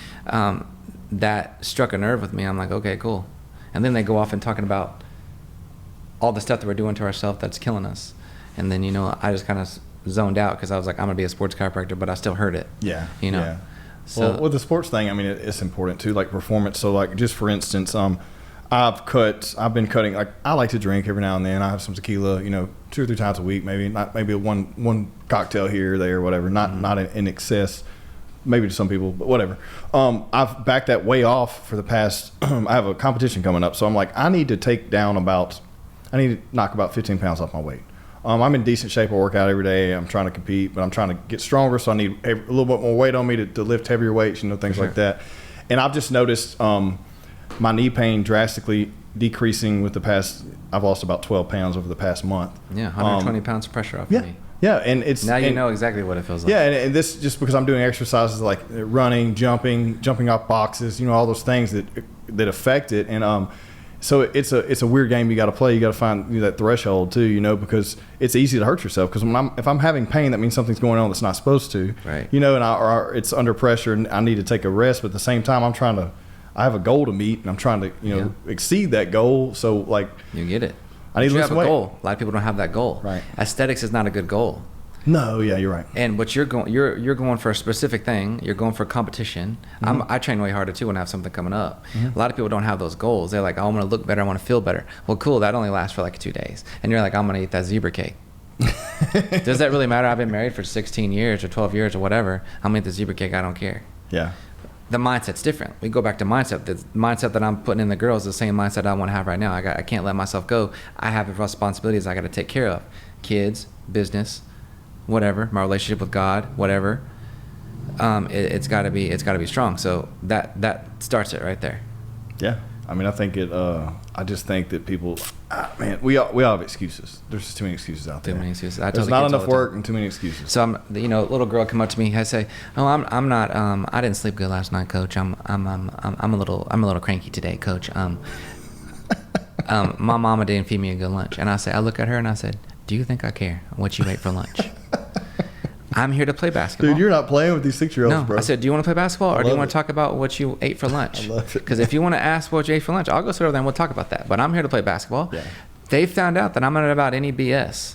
that struck a nerve with me. I'm like, okay, cool. And then they go off and talking about all the stuff that we're doing to ourselves that's killing us. And then, I just kind of zoned out because I was like, I'm going to be a sports chiropractor, but I still heard it. Yeah. Yeah. So, well, with the sports thing, I mean, it's important too, like performance. So, like, just for instance, I've been cutting, like, I like to drink every now and then. I have some tequila, 2 or 3 times a week, maybe one cocktail here or there, whatever, not in excess, maybe to some people, but whatever. I've backed that way off for the past, I have a competition coming up. So I'm like, I need to knock about 15 pounds off my weight. I'm in decent shape. I work out every day. I'm trying to compete, but I'm trying to get stronger. So I need a little bit more weight on me to lift heavier weights, things like that. And I've just noticed, my knee pain drastically decreasing with the past. I've lost about 12 pounds over the past month. Yeah, 120 pounds of pressure off your knee. Yeah, and it's now you know exactly what it feels like. Yeah, and this just because I'm doing exercises like running, jumping off boxes, all those things that affect it. And so it's a weird game you got to play. You got to find that threshold too, because it's easy to hurt yourself. Because if I'm having pain, that means something's going on that's not supposed to. Right. And it's under pressure, and I need to take a rest. But at the same time, I have a goal to meet, and I'm trying to, exceed that goal. So, like, you get it. I need to lose weight. A goal. A lot of people don't have that goal. Right. Aesthetics is not a good goal. No, yeah, you're right. And what you're going for a specific thing. You're going for competition. Mm-hmm. I train way harder too when I have something coming up. Mm-hmm. A lot of people don't have those goals. They're like, oh, I want to look better. I want to feel better. Well, cool. That only lasts for like 2 days. And you're like, I'm going to eat that zebra cake. Does that really matter? I've been married for 16 years or 12 years or whatever. I'm going to eat the zebra cake. I don't care. Yeah. The mindset's different. We go back to mindset. The mindset that I'm putting in the girls is the same mindset I want to have right now. I can't let myself go. I have responsibilities I got to take care of. Kids, business, whatever. My relationship with God, whatever. It's got to be strong. So that starts it right there. Yeah. I mean, I think I just think that people, man, we all have excuses. There's just too many excuses out there. Too many excuses. There's not enough work and too many excuses. So a little girl come up to me. I say, "Oh, I'm not. I didn't sleep good last night, Coach. I'm a little cranky today, Coach. My mama didn't feed me a good lunch." And I look at her and I said, "Do you think I care what you ate for lunch?" I'm here to play basketball. Dude, you're not playing with these 6-year-olds, no, bro. I said, "Do you want to play basketball, or do you want to talk about what you ate for lunch?" I love it. Because if you want to ask what you ate for lunch, I'll go sit over there and we'll talk about that. But I'm here to play basketball. Yeah. They found out that I'm not about any BS.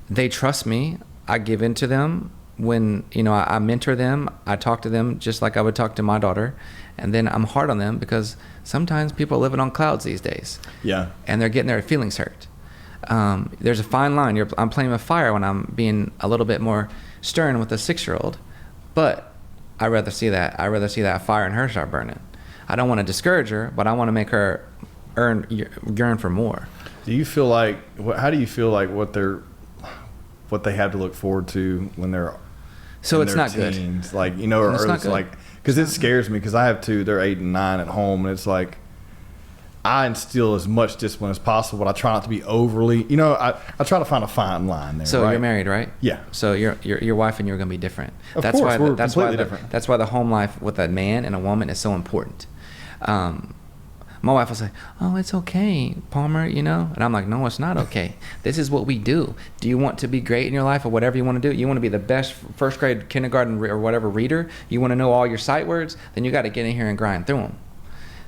They trust me. I give in to them when, I mentor them. I talk to them just like I would talk to my daughter. And then I'm hard on them because sometimes people are living on clouds these days. Yeah. And they're getting their feelings hurt. There's a fine line. I'm playing with fire when I'm being a little bit more stern with a 6-year-old, but I'd rather see that fire in her start burning. I don't want to discourage her, but I want to make her yearn for more. Do you feel like how do you feel like what they have to look forward to when they're so it's not teens? good, like or it's like, because it scares me because I have 2, they're 8 and 9 at home, and it's like I instill as much discipline as possible, but I try not to be overly, I try to find a fine line there. So right? You're married, right? Yeah. So your wife and you are going to be different. Of course, we're completely different. That's why the home life with a man and a woman is so important. My wife will say, "Oh, it's okay, Palmer," and I'm like, "No, it's not okay. This is what we do. Do you want to be great in your life or whatever you want to do? You want to be the best first grade, kindergarten, or whatever reader? You want to know all your sight words? Then you got to get in here and grind through them."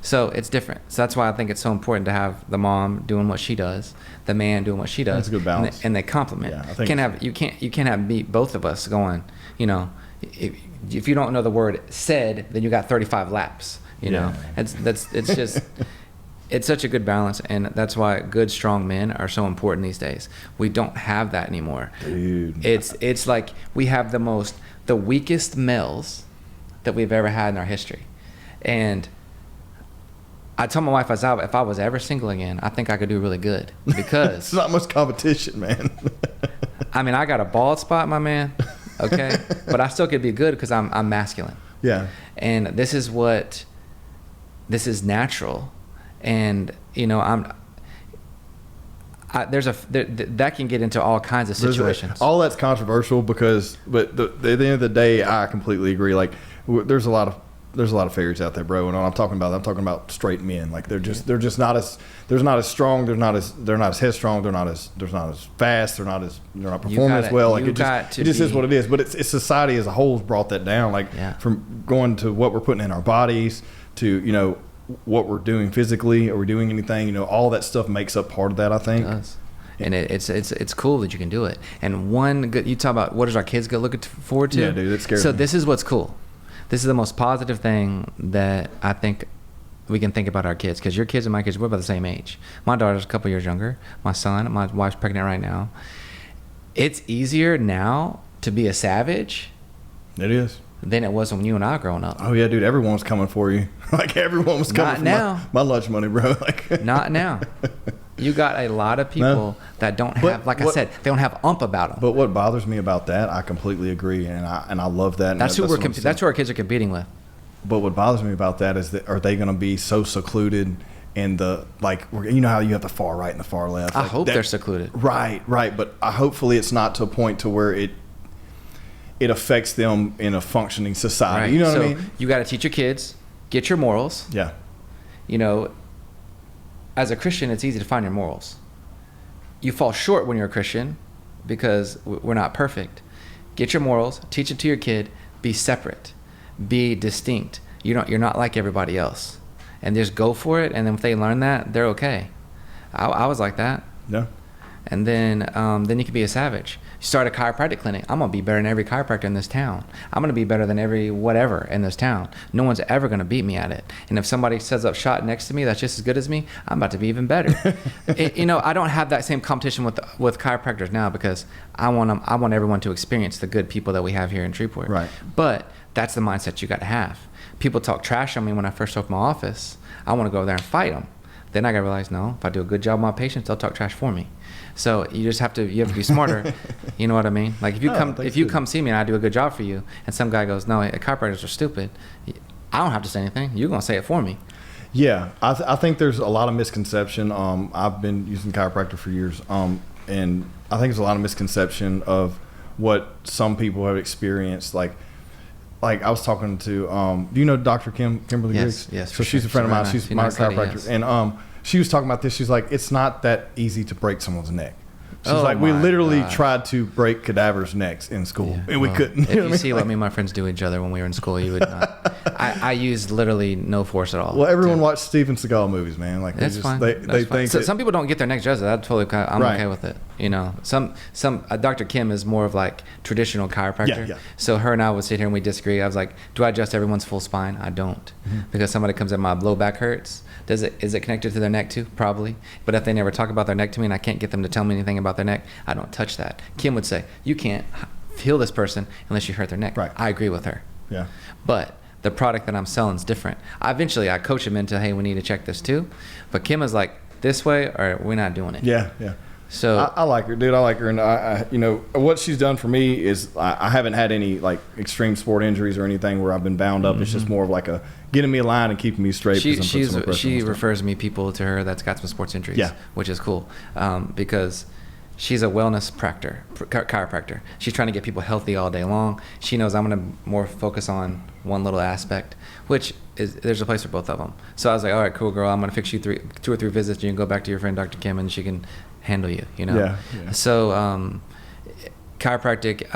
So it's different. So that's why I think it's so important to have the mom doing what she does, the man doing what she does. That's a good balance. And they complement. Yeah, I think you can't have both of us going, if you don't know the word said, then you got 35 laps. It's just it's such a good balance, and that's why good strong men are so important these days. We don't have that anymore. Dude. It's like we have the weakest males that we've ever had in our history. And I told my wife if I was ever single again, I think I could do really good because it's not much competition, man. I mean, I got a bald spot, my man. Okay, but I still could be good because I'm masculine. Yeah. And this is natural, and that can get into all kinds of situations. All that's controversial but at the end of the day, I completely agree. Like, there's a lot of fairies out there, bro. And I'm talking about straight men. Like they're just not as strong. They're not as headstrong. They're not as fast. They're not performing as well. Like it just is what it is. But it's society as a whole has brought that down. Like from going to what we're putting in our bodies to what we're doing physically. Are we doing anything? All that stuff makes up part of that, I think. It does. And it's cool that you can do it. And you talk about what does our kids look forward to? Yeah, dude, it scares me. So this is what's cool. This is the most positive thing that I think we can think about our kids, because your kids and my kids, we're about the same age. My daughter's a couple years younger. My wife's pregnant right now. It's easier now to be a savage. It is. Than it was when you and I were growing up. Oh yeah, dude, everyone was coming for you. Like everyone was coming for my lunch money, bro. Like not now. You got a lot of people that don't have, I said, they don't have about them. But what bothers me about that, I completely agree, and I love that. That's who our kids are competing with. But what bothers me about that is that are they going to be so secluded in the how you have the far right and the far left? I hope they're secluded. Right. But hopefully it's not to a point to where it affects them in a functioning society. Right. You know what I mean? You got to teach your kids, get your morals. Yeah. As a Christian, it's easy to find your morals. You fall short when you're a Christian because we're not perfect. Get your morals, teach it to your kid, be separate, be distinct. You're not like everybody else. And just go for it, and then if they learn that, they're okay. I was like that. Yeah. And then you can be a savage. You start a chiropractic clinic. I'm going to be better than every chiropractor in this town. I'm going to be better than every whatever in this town. No one's ever going to beat me at it. And if somebody sets up shot next to me that's just as good as me, I'm about to be even better. I don't have that same competition with chiropractors now because I want everyone to experience the good people that we have here in Shreveport. Right. But that's the mindset you got to have. People talk trash on me when I first opened my office. I want to go over there and fight them. Then I got to realize, no, if I do a good job with my patients, they'll talk trash for me. So you have to be smarter. You know what I mean? Like if you come see me and I do a good job for you, and some guy goes, no, chiropractors are stupid. I don't have to say anything. You're gonna say it for me. Yeah, I think there's a lot of misconception. I've been using chiropractor for years, and I think there's a lot of misconception of what some people have experienced. Like I was talking to, do you know Dr. Kimberly Yes, Griggs? yes. So she's a friend of mine. She's my chiropractor, and she was talking about this. She's like, it's not that easy to break someone's neck. She's like, we literally tried to break cadavers' necks in school, and we couldn't. If you see what me and my friends do each other when we were in school, you would not. I used literally no force at all. Well, everyone watched Steven Seagal movies, man. Like that's fine. They think so some people don't get their necks adjusted. That's totally. I'm Right. okay with it. You know, some Dr. Kim is more of like traditional chiropractor. Yeah. So her and I would sit here and we disagree. I was like, do I adjust everyone's full spine? I don't, because somebody comes in, my low back hurts. Is it connected to their neck too? Probably. But if they never talk about their neck to me and I can't get them to tell me anything about their neck, I don't touch that. Kim would say, you can't heal this person unless you hurt their neck. Right. I agree with her. Yeah. But the product that I'm selling is different. I coach them into, hey, we need to check this too. But Kim is like, this way or we're not doing it. Yeah. So I like her, dude. I like her, and I you know what she's done for me is I haven't had any like extreme sport injuries or anything where I've been bound up. It's just more of like a getting me aligned and keeping me straight. She refers me people to her that's got some sports injuries, which is cool, because she's a wellness chiropractor. She's trying to get people healthy all day long. She knows I'm going to more focus on one little aspect, which is there's a place for both of them. So I was like, all right, cool, girl. I'm going to fix you 2 or 3 visits. You can go back to your friend Dr. Kim, and she can handle you. You know. Yeah. So chiropractic,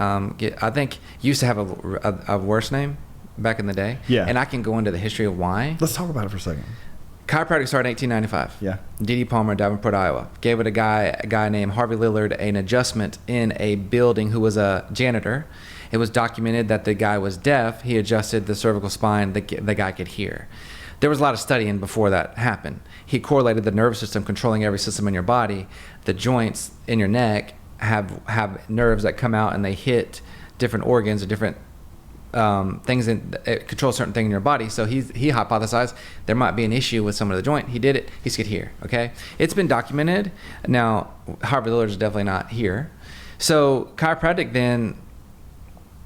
I think used to have a worse name back in the day. Yeah. And I can go into the history of why. Let's talk about it for a second. Chiropractic started in 1895. Yeah. D.D. Palmer, Davenport, Iowa. Gave it a guy named Harvey Lillard an adjustment in a building who was a janitor. It was documented that the guy was deaf. He adjusted the cervical spine. The guy could hear. There was a lot of studying before that happened. He correlated the nervous system controlling every system in your body. The joints in your neck have nerves that come out and they hit different organs or different things, and it controls certain things in your body. So he hypothesized there might be an issue with some of the joint. He did it. He could hear. Okay, it's been documented. Now Harvey Lillard is definitely not here. So chiropractic then.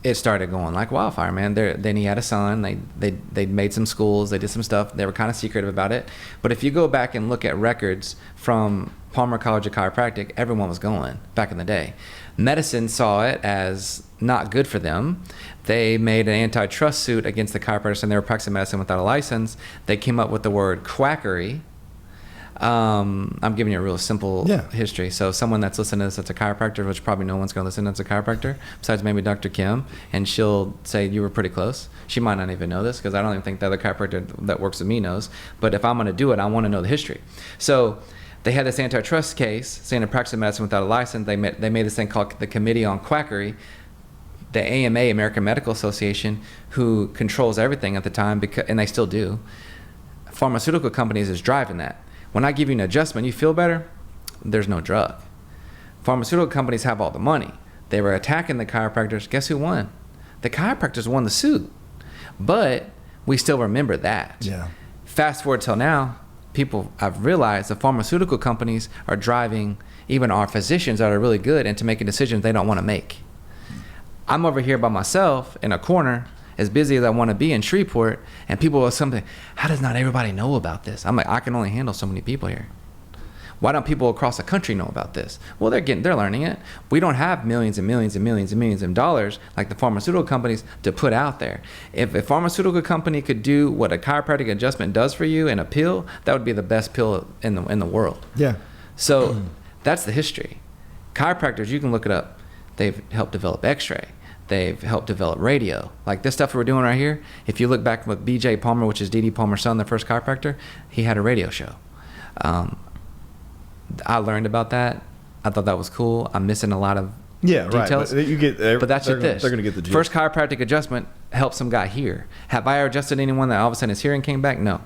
It started going like wildfire, man. Then he had a son. They made some schools. They did some stuff. They were kind of secretive about it. But if you go back and look at records from Palmer College of Chiropractic, everyone was going back in the day. Medicine saw it as not good for them. They made an antitrust suit against the chiropractors, and they were practicing medicine without a license. They came up with the word quackery. I'm giving you a real simple history. So someone that's listening to this that's a chiropractor, which probably no one's going to listen to that's a chiropractor, besides maybe Dr. Kim, and she'll say you were pretty close. She might not even know this because I don't even think the other chiropractor that works with me knows. But if I'm going to do it, I want to know the history. So they had this antitrust case saying to practice medicine without a license. They made this thing called the Committee on Quackery. The AMA, American Medical Association, who controls everything at the time, and they still do, pharmaceutical companies is driving that. When I give you an adjustment, you feel better, there's no drug. Pharmaceutical companies have all the money. They were attacking the chiropractors. Guess who won? The chiropractors won the suit. But we still remember that. Yeah. Fast forward till now, I've realized the pharmaceutical companies are driving even our physicians that are really good into making decisions they don't want to make. I'm over here by myself in a corner, as busy as I want to be in Shreveport, and people will something, how does not everybody know about this? I'm like, I can only handle so many people here. Why don't people across the country know about this? Well, they're learning it. We don't have millions and millions and millions and millions of dollars like the pharmaceutical companies to put out there. If a pharmaceutical company could do what a chiropractic adjustment does for you in a pill, that would be the best pill in the world. Yeah. So that's the history. Chiropractors, you can look it up. They've helped develop X-ray. They've helped develop radio. Like this stuff we're doing right here, if you look back with B.J. Palmer, which is D.D. Palmer's son, the first chiropractor, he had a radio show. I learned about that. I thought that was cool. I'm missing a lot of details. Right. But that's they're this. They're going to get the gist. First chiropractic adjustment helped some guy hear. Have I adjusted anyone that all of a sudden his hearing came back? No.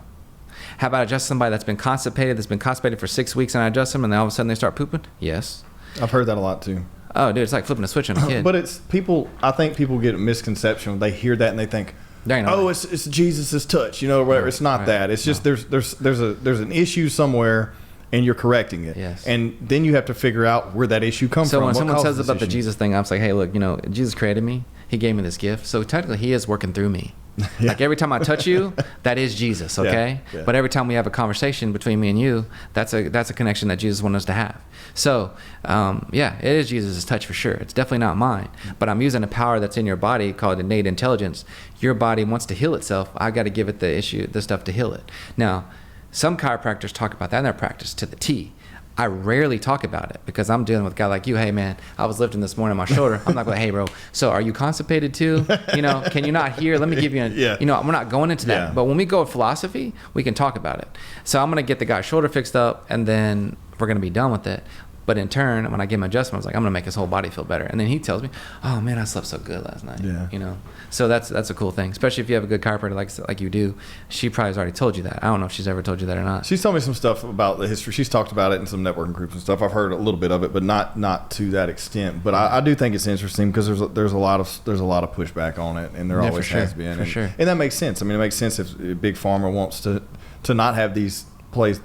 Have I adjusted somebody that's been constipated for 6 weeks and I adjust them and then all of a sudden they start pooping? Yes. I've heard that a lot too. Oh, dude, it's like flipping a switch on a kid. But it's people. I think people get a misconception. They hear that and they think, "Oh, it's Jesus' touch," you know, or whatever. It's not that. It's just there's an issue somewhere, and you're correcting it. Yes. And then you have to figure out where that issue comes from. So when someone says about the Jesus thing, I'm like, hey, look, Jesus created me. He gave me this gift. So technically, He is working through me. Yeah. Like every time I touch you, that is Jesus, okay? Yeah. But every time we have a conversation between me and you, that's a connection that Jesus wanted us to have. So, yeah, it is Jesus' touch for sure. It's definitely not mine. But I'm using a power that's in your body called innate intelligence. Your body wants to heal itself. I got to give it the stuff to heal it. Now, some chiropractors talk about that in their practice to the T. I rarely talk about it because I'm dealing with a guy like you. Hey, man, I was lifting this morning my shoulder. I'm not going, hey, bro, so are you constipated too? You know, can you not hear? Let me give you you know, we're not going into that. Yeah. But when we go with philosophy, we can talk about it. So I'm going to get the guy's shoulder fixed up, and then we're going to be done with it. But in turn, when I give him adjustment, I was like, I'm going to make his whole body feel better. And then he tells me, oh, man, I slept so good last night. Yeah. You know, so that's a cool thing, especially if you have a good chiropractor like you do. She probably has already told you that. I don't know if she's ever told you that or not. She's told me some stuff about the history. She's talked about it in some networking groups and stuff. I've heard a little bit of it, but not to that extent. But I do think it's interesting because there's a lot of pushback on it, and there always has been. And that makes sense. I mean, it makes sense if Big Pharma wants to not have these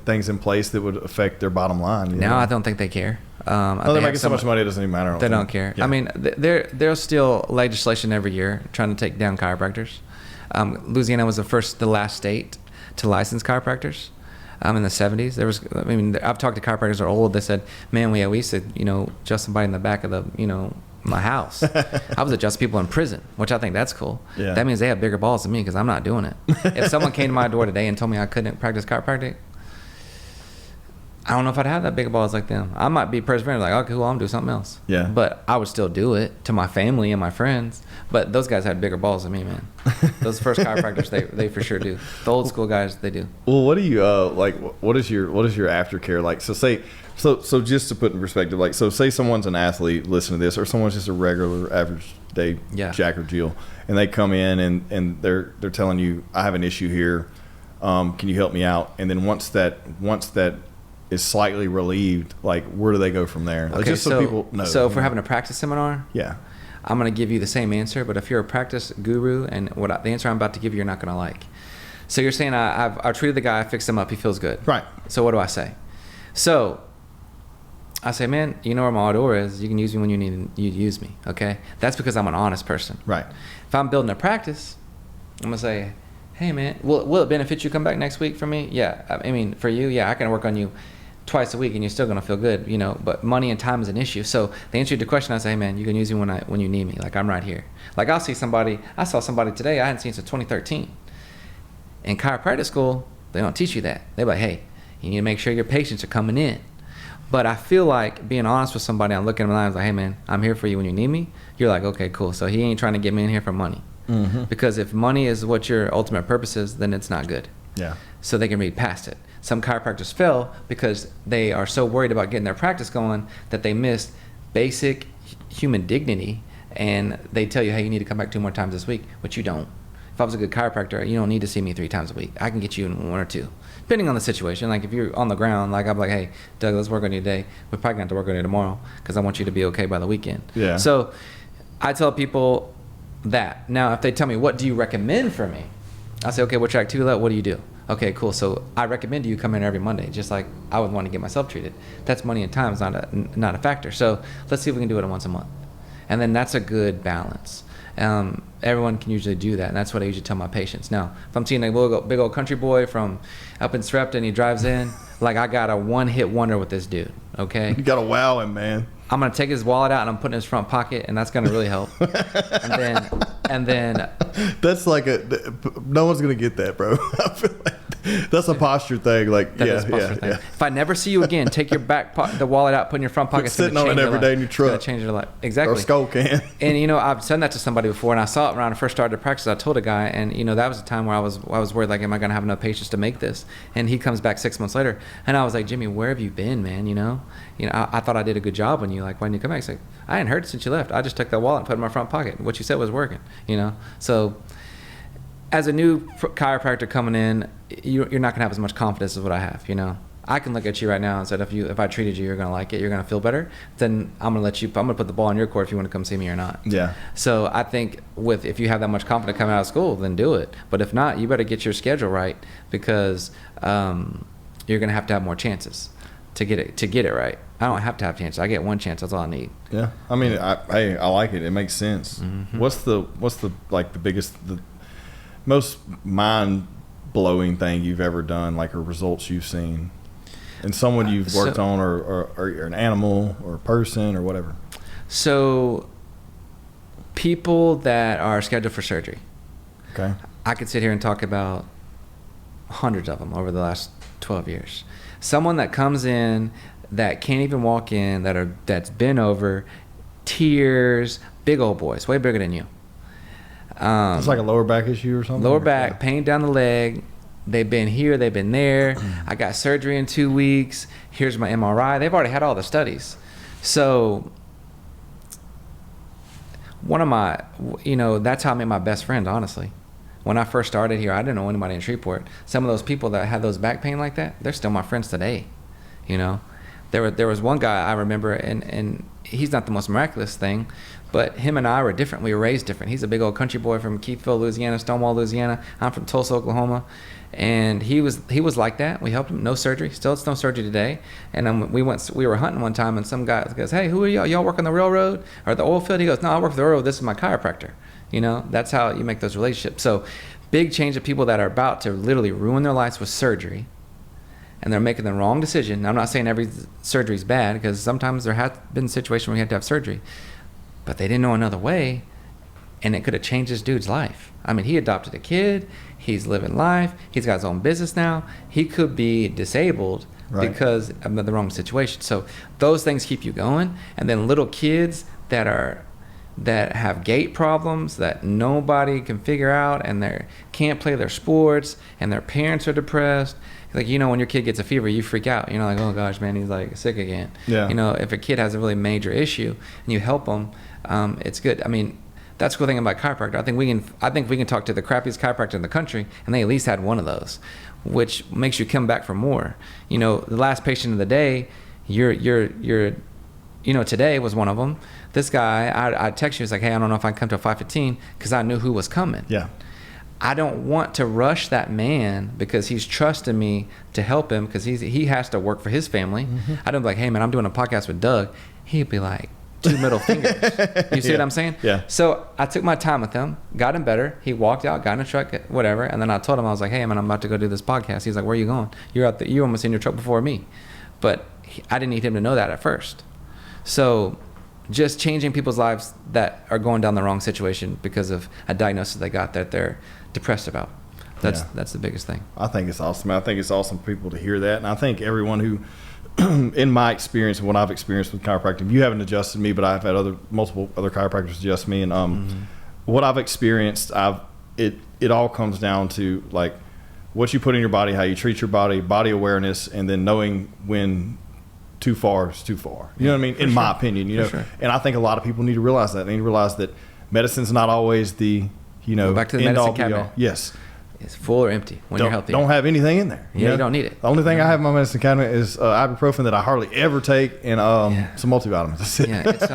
things in place that would affect their bottom line. Now I don't think they care. They're making so much money, it doesn't even matter. They don't care. Yeah. I mean, there's still legislation every year trying to take down chiropractors. Louisiana was the last state to license chiropractors. In the 70s, I've talked to chiropractors that are old. They said, man, we used to, adjust somebody in the back of my house. I was adjusting people in prison, which I think that's cool. Yeah. That means they have bigger balls than me because I'm not doing it. If someone came to my door today and told me I couldn't practice chiropractic, I don't know if I'd have that big balls like them. I might be perseverant, like, okay, well, I'm gonna do something else. Yeah. But I would still do it to my family and my friends. But those guys had bigger balls than me, man. Those first chiropractors, they for sure do. The old school guys, they do. Well, what do you like? What is your aftercare like? So just to put in perspective, like, so say someone's an athlete, listen to this, or someone's just a regular average day Jack or Jill, and they come in and they're telling you, I have an issue here. Can you help me out? And then once that is slightly relieved, like, where do they go from there? Okay, just so people know. So if we're having a practice seminar, yeah, I'm going to give you the same answer, but if you're a practice guru and the answer I'm about to give you, you're not going to like. So you're saying I treated the guy, I fixed him up, he feels good. Right. So what do I say? So I say, man, you know where my door is. You can use me when you need you to use me, okay? That's because I'm an honest person. Right. If I'm building a practice, I'm going to say, hey, man, will it benefit you to come back next week for me? Yeah. I mean, for you, yeah, I can work on you twice a week and you're still going to feel good, but money and time is an issue. So the answer to the question, I say, hey, man, you can use me when you need me. Like, I'm right here. Like, I saw somebody today I hadn't seen since 2013. In chiropractic school, they don't teach you that. They're like, hey, you need to make sure your patients are coming in. But I feel like being honest with somebody, I'm looking at them and I'm like, hey, man, I'm here for you when you need me. You're like, okay, cool. So he ain't trying to get me in here for money. Mm-hmm. Because if money is what your ultimate purpose is, then it's not good. Yeah. So they can read past it. Some chiropractors fail because they are so worried about getting their practice going that they miss basic human dignity, and they tell you, hey, you need to come back 2 more times this week, but you don't. If I was a good chiropractor, you don't need to see me 3 times a week. I can get you in 1 or 2, depending on the situation. Like, if you're on the ground, like, I'm like, hey, Doug, let's work on you today. We're probably going to have to work on you tomorrow because I want you to be okay by the weekend. Yeah. So I tell people that. Now, if they tell me, what do you recommend for me? I say, okay, we'll track 2 what do you do? Okay, cool. So I recommend you come in every Monday, just like I would want to get myself treated. That's money and time is not a factor. So let's see if we can do it once a month. And then that's a good balance. Everyone can usually do that, and that's what I usually tell my patients. Now, if I'm seeing a big old country boy from up in Srepta and he drives in, like, I got a one-hit wonder with this dude, okay? You got to wow him, man. I'm going to take his wallet out and I'm putting it in his front pocket, and that's going to really help. and then that's like no one's going to get that, bro. I feel like that's a posture thing. Like, that is a posture thing. If I never see you again, take your the wallet out, put in your front pocket. Sitting on it every day in your truck. It's going to change your life. Exactly. Or skull can. And, I've said that to somebody before, and I saw it when I first started to practice. I told a guy, and, that was a time where I was worried, like, am I going to have enough patience to make this? And he comes back 6 months later, and I was like, Jimmy, where have you been, man? I thought I did a good job on you. Like, why didn't you come back? He's like, I hadn't heard it since you left. I just took that wallet and put it in my front pocket. What you said was working, So as a new chiropractor coming in, you're not going to have as much confidence as what I have, I can look at you right now and say, if I treated you, you're going to like it, you're going to feel better, then I'm going to put the ball in your court if you want to come see me or not. Yeah. So I think if you have that much confidence coming out of school, then do it. But if not, you better get your schedule right, because you're going to have more chances to get it right. I don't have to have chances. I get 1 chance. That's all I need. Yeah. I mean, I like it. It makes sense. Mm-hmm. What's the like the biggest most mind-blowing thing you've ever done, like, or results you've seen, and someone you've worked on, or an animal or a person or whatever? So people that are scheduled for surgery. Okay. I could sit here and talk about hundreds of them over the last 12 years. Someone that comes in that can't even walk in, that's been over, tears, big old boys, way bigger than you. It's like a lower back issue or something? Lower back, pain down the leg. They've been here, they've been there. I got surgery in 2 weeks. Here's my MRI. They've already had all the studies. So one of my, that's how I made my best friends, honestly. When I first started here, I didn't know anybody in Shreveport. Some of those people that had those back pain like that, they're still my friends today. There was one guy I remember, and he's not the most miraculous thing, but him and I were different. We were raised different. He's a big old country boy from Keithville, Louisiana, Stonewall, Louisiana. I'm from Tulsa, Oklahoma. And he was like that. We helped him. No surgery. Still, it's no surgery today. And we were hunting one time, and some guy goes, "Hey, who are y'all? Y'all work on the railroad or the oil field?" He goes, "No, I work for the railroad. This is my chiropractor." That's how you make those relationships. So big change of people that are about to literally ruin their lives with surgery, and they're making the wrong decision. I'm not saying every surgery is bad, because sometimes there has been situations where you have to have surgery, but they didn't know another way, and it could have changed this dude's life. I mean, he adopted a kid. He's living life. He's got his own business now. He could be disabled because of the wrong situation. So those things keep you going. And then little kids that have gait problems that nobody can figure out, and they can't play their sports, and their parents are depressed. Like, when your kid gets a fever, you freak out. Like, oh gosh, man, he's like sick again. Yeah. If a kid has a really major issue and you help them, it's good. I mean, that's the cool thing about chiropractor. I think we can talk to the crappiest chiropractor in the country, and they at least had one of those, which makes you come back for more. The last patient of the day, today was one of them. This guy, I text you, he's like, "Hey, I don't know if I can come to a 5:15," because I knew who was coming. Yeah. I don't want to rush that man because he's trusting me to help him, because he has to work for his family. Mm-hmm. I don't be like, "Hey man, I'm doing a podcast with Doug." He'd be like, 2 middle fingers. You see what I'm saying? Yeah. So I took my time with him, got him better. He walked out, got in a truck, whatever. And then I told him, I was like, "Hey man, I'm about to go do this podcast." He's like, "Where are you going?" "You're almost in your truck before me." But I didn't need him to know that at first. So just changing people's lives that are going down the wrong situation because of a diagnosis they got that they're depressed about. That's the biggest thing. I think it's awesome. I think it's awesome for people to hear that. And I think everyone who, in my experience and what I've experienced with chiropractic, you haven't adjusted me, but I've had multiple other chiropractors adjust me. And what I've experienced, it all comes down to like what you put in your body, how you treat your body awareness, and then knowing when too far is too far. You know what I mean? In my opinion, Sure. And I think a lot of people need to realize that. They need to realize that medicine's not always the, Go back to the medicine cabinet. Yes. It's full or empty when you're healthy. Don't have anything in there. You don't need it. The only thing I have in my medicine cabinet is ibuprofen that I hardly ever take, and some multivitamins. That's it. Yeah, it's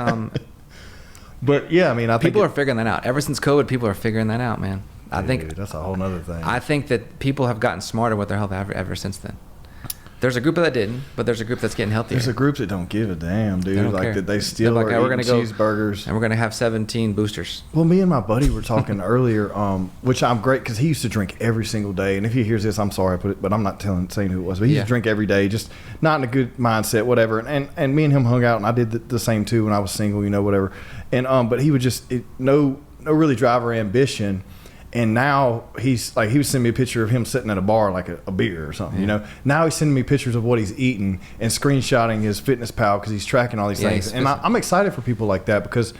But yeah, I mean, I think people are figuring that out. Ever since COVID, people are figuring that out, man. I think that's a whole nother thing. I think that people have gotten smarter with their health ever since then. There's a group that didn't, but there's a group that's getting healthier. There's a group that don't give a damn, dude. They don't care. That they still are eating cheeseburgers. And we're going to have 17 boosters. Well, me and my buddy were talking earlier, which I'm great, because he used to drink every single day. And if he hears this, I'm sorry, but I'm not saying who it was. But he used to drink every day, just not in a good mindset, whatever. And me and him hung out, and I did the same too when I was single, whatever. And but he would just no really drive or ambition. And now he was sending me a picture of him sitting at a bar, like a beer or something, Now he's sending me pictures of what he's eating and screenshotting his fitness pal because he's tracking all these things. And I'm excited for people like that, because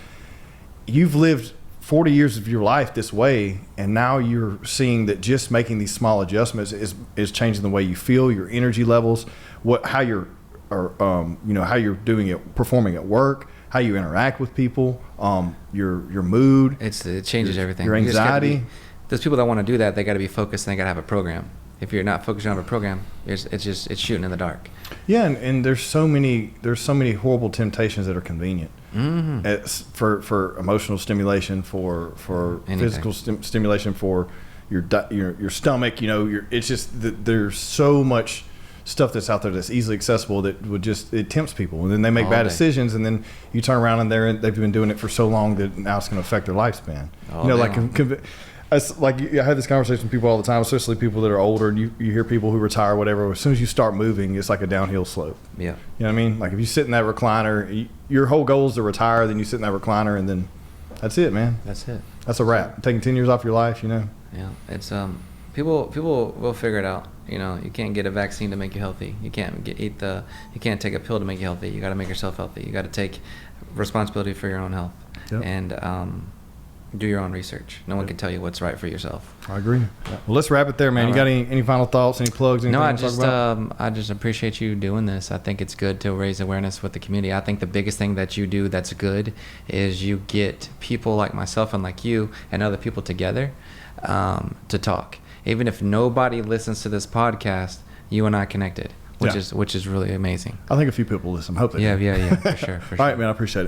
you've lived 40 years of your life this way, and now you're seeing that just making these small adjustments is changing the way you feel, your energy levels, how you're doing it, performing at work, how you interact with people, your mood. It changes everything. Your anxiety. Those people that want to do that, they got to be focused, and they got to have a program. If you're not focused on a program, it's shooting in the dark. Yeah, and there's so many horrible temptations that are convenient. Mm-hmm. For emotional stimulation, for physical stimulation, for your stomach. It's just there's so much stuff that's out there that's easily accessible that it tempts people, and then they make bad decisions, and then you turn around and they've been doing it for so long that now it's going to affect their lifespan. I have this conversation with people all the time, especially people that are older, and you hear people who retire or whatever. As soon as you start moving, it's like a downhill slope. Yeah. You know what I mean? Like if you sit in that recliner, your whole goal is to retire, then you sit in that recliner, and then that's it, man. That's it. That's a wrap. Taking 10 years off your life, you know? Yeah. It's people will figure it out. You know, you can't get a vaccine to make you healthy. You can't you can't take a pill to make you healthy. You got to make yourself healthy. You got to take responsibility for your own health. Yep. And do your own research. No one can tell you what's right for yourself. I agree. Well, let's wrap it there, man. All you got any final thoughts, any plugs, anything No, you want to talk about? I just appreciate you doing this. I think it's good to raise awareness with the community. I think the biggest thing that you do that's good is you get people like myself and like you and other people together to talk. Even if nobody listens to this podcast, you and I connected, which is really amazing. I think a few people listen. Hope they do. Yeah, for sure. All right, man. I appreciate it.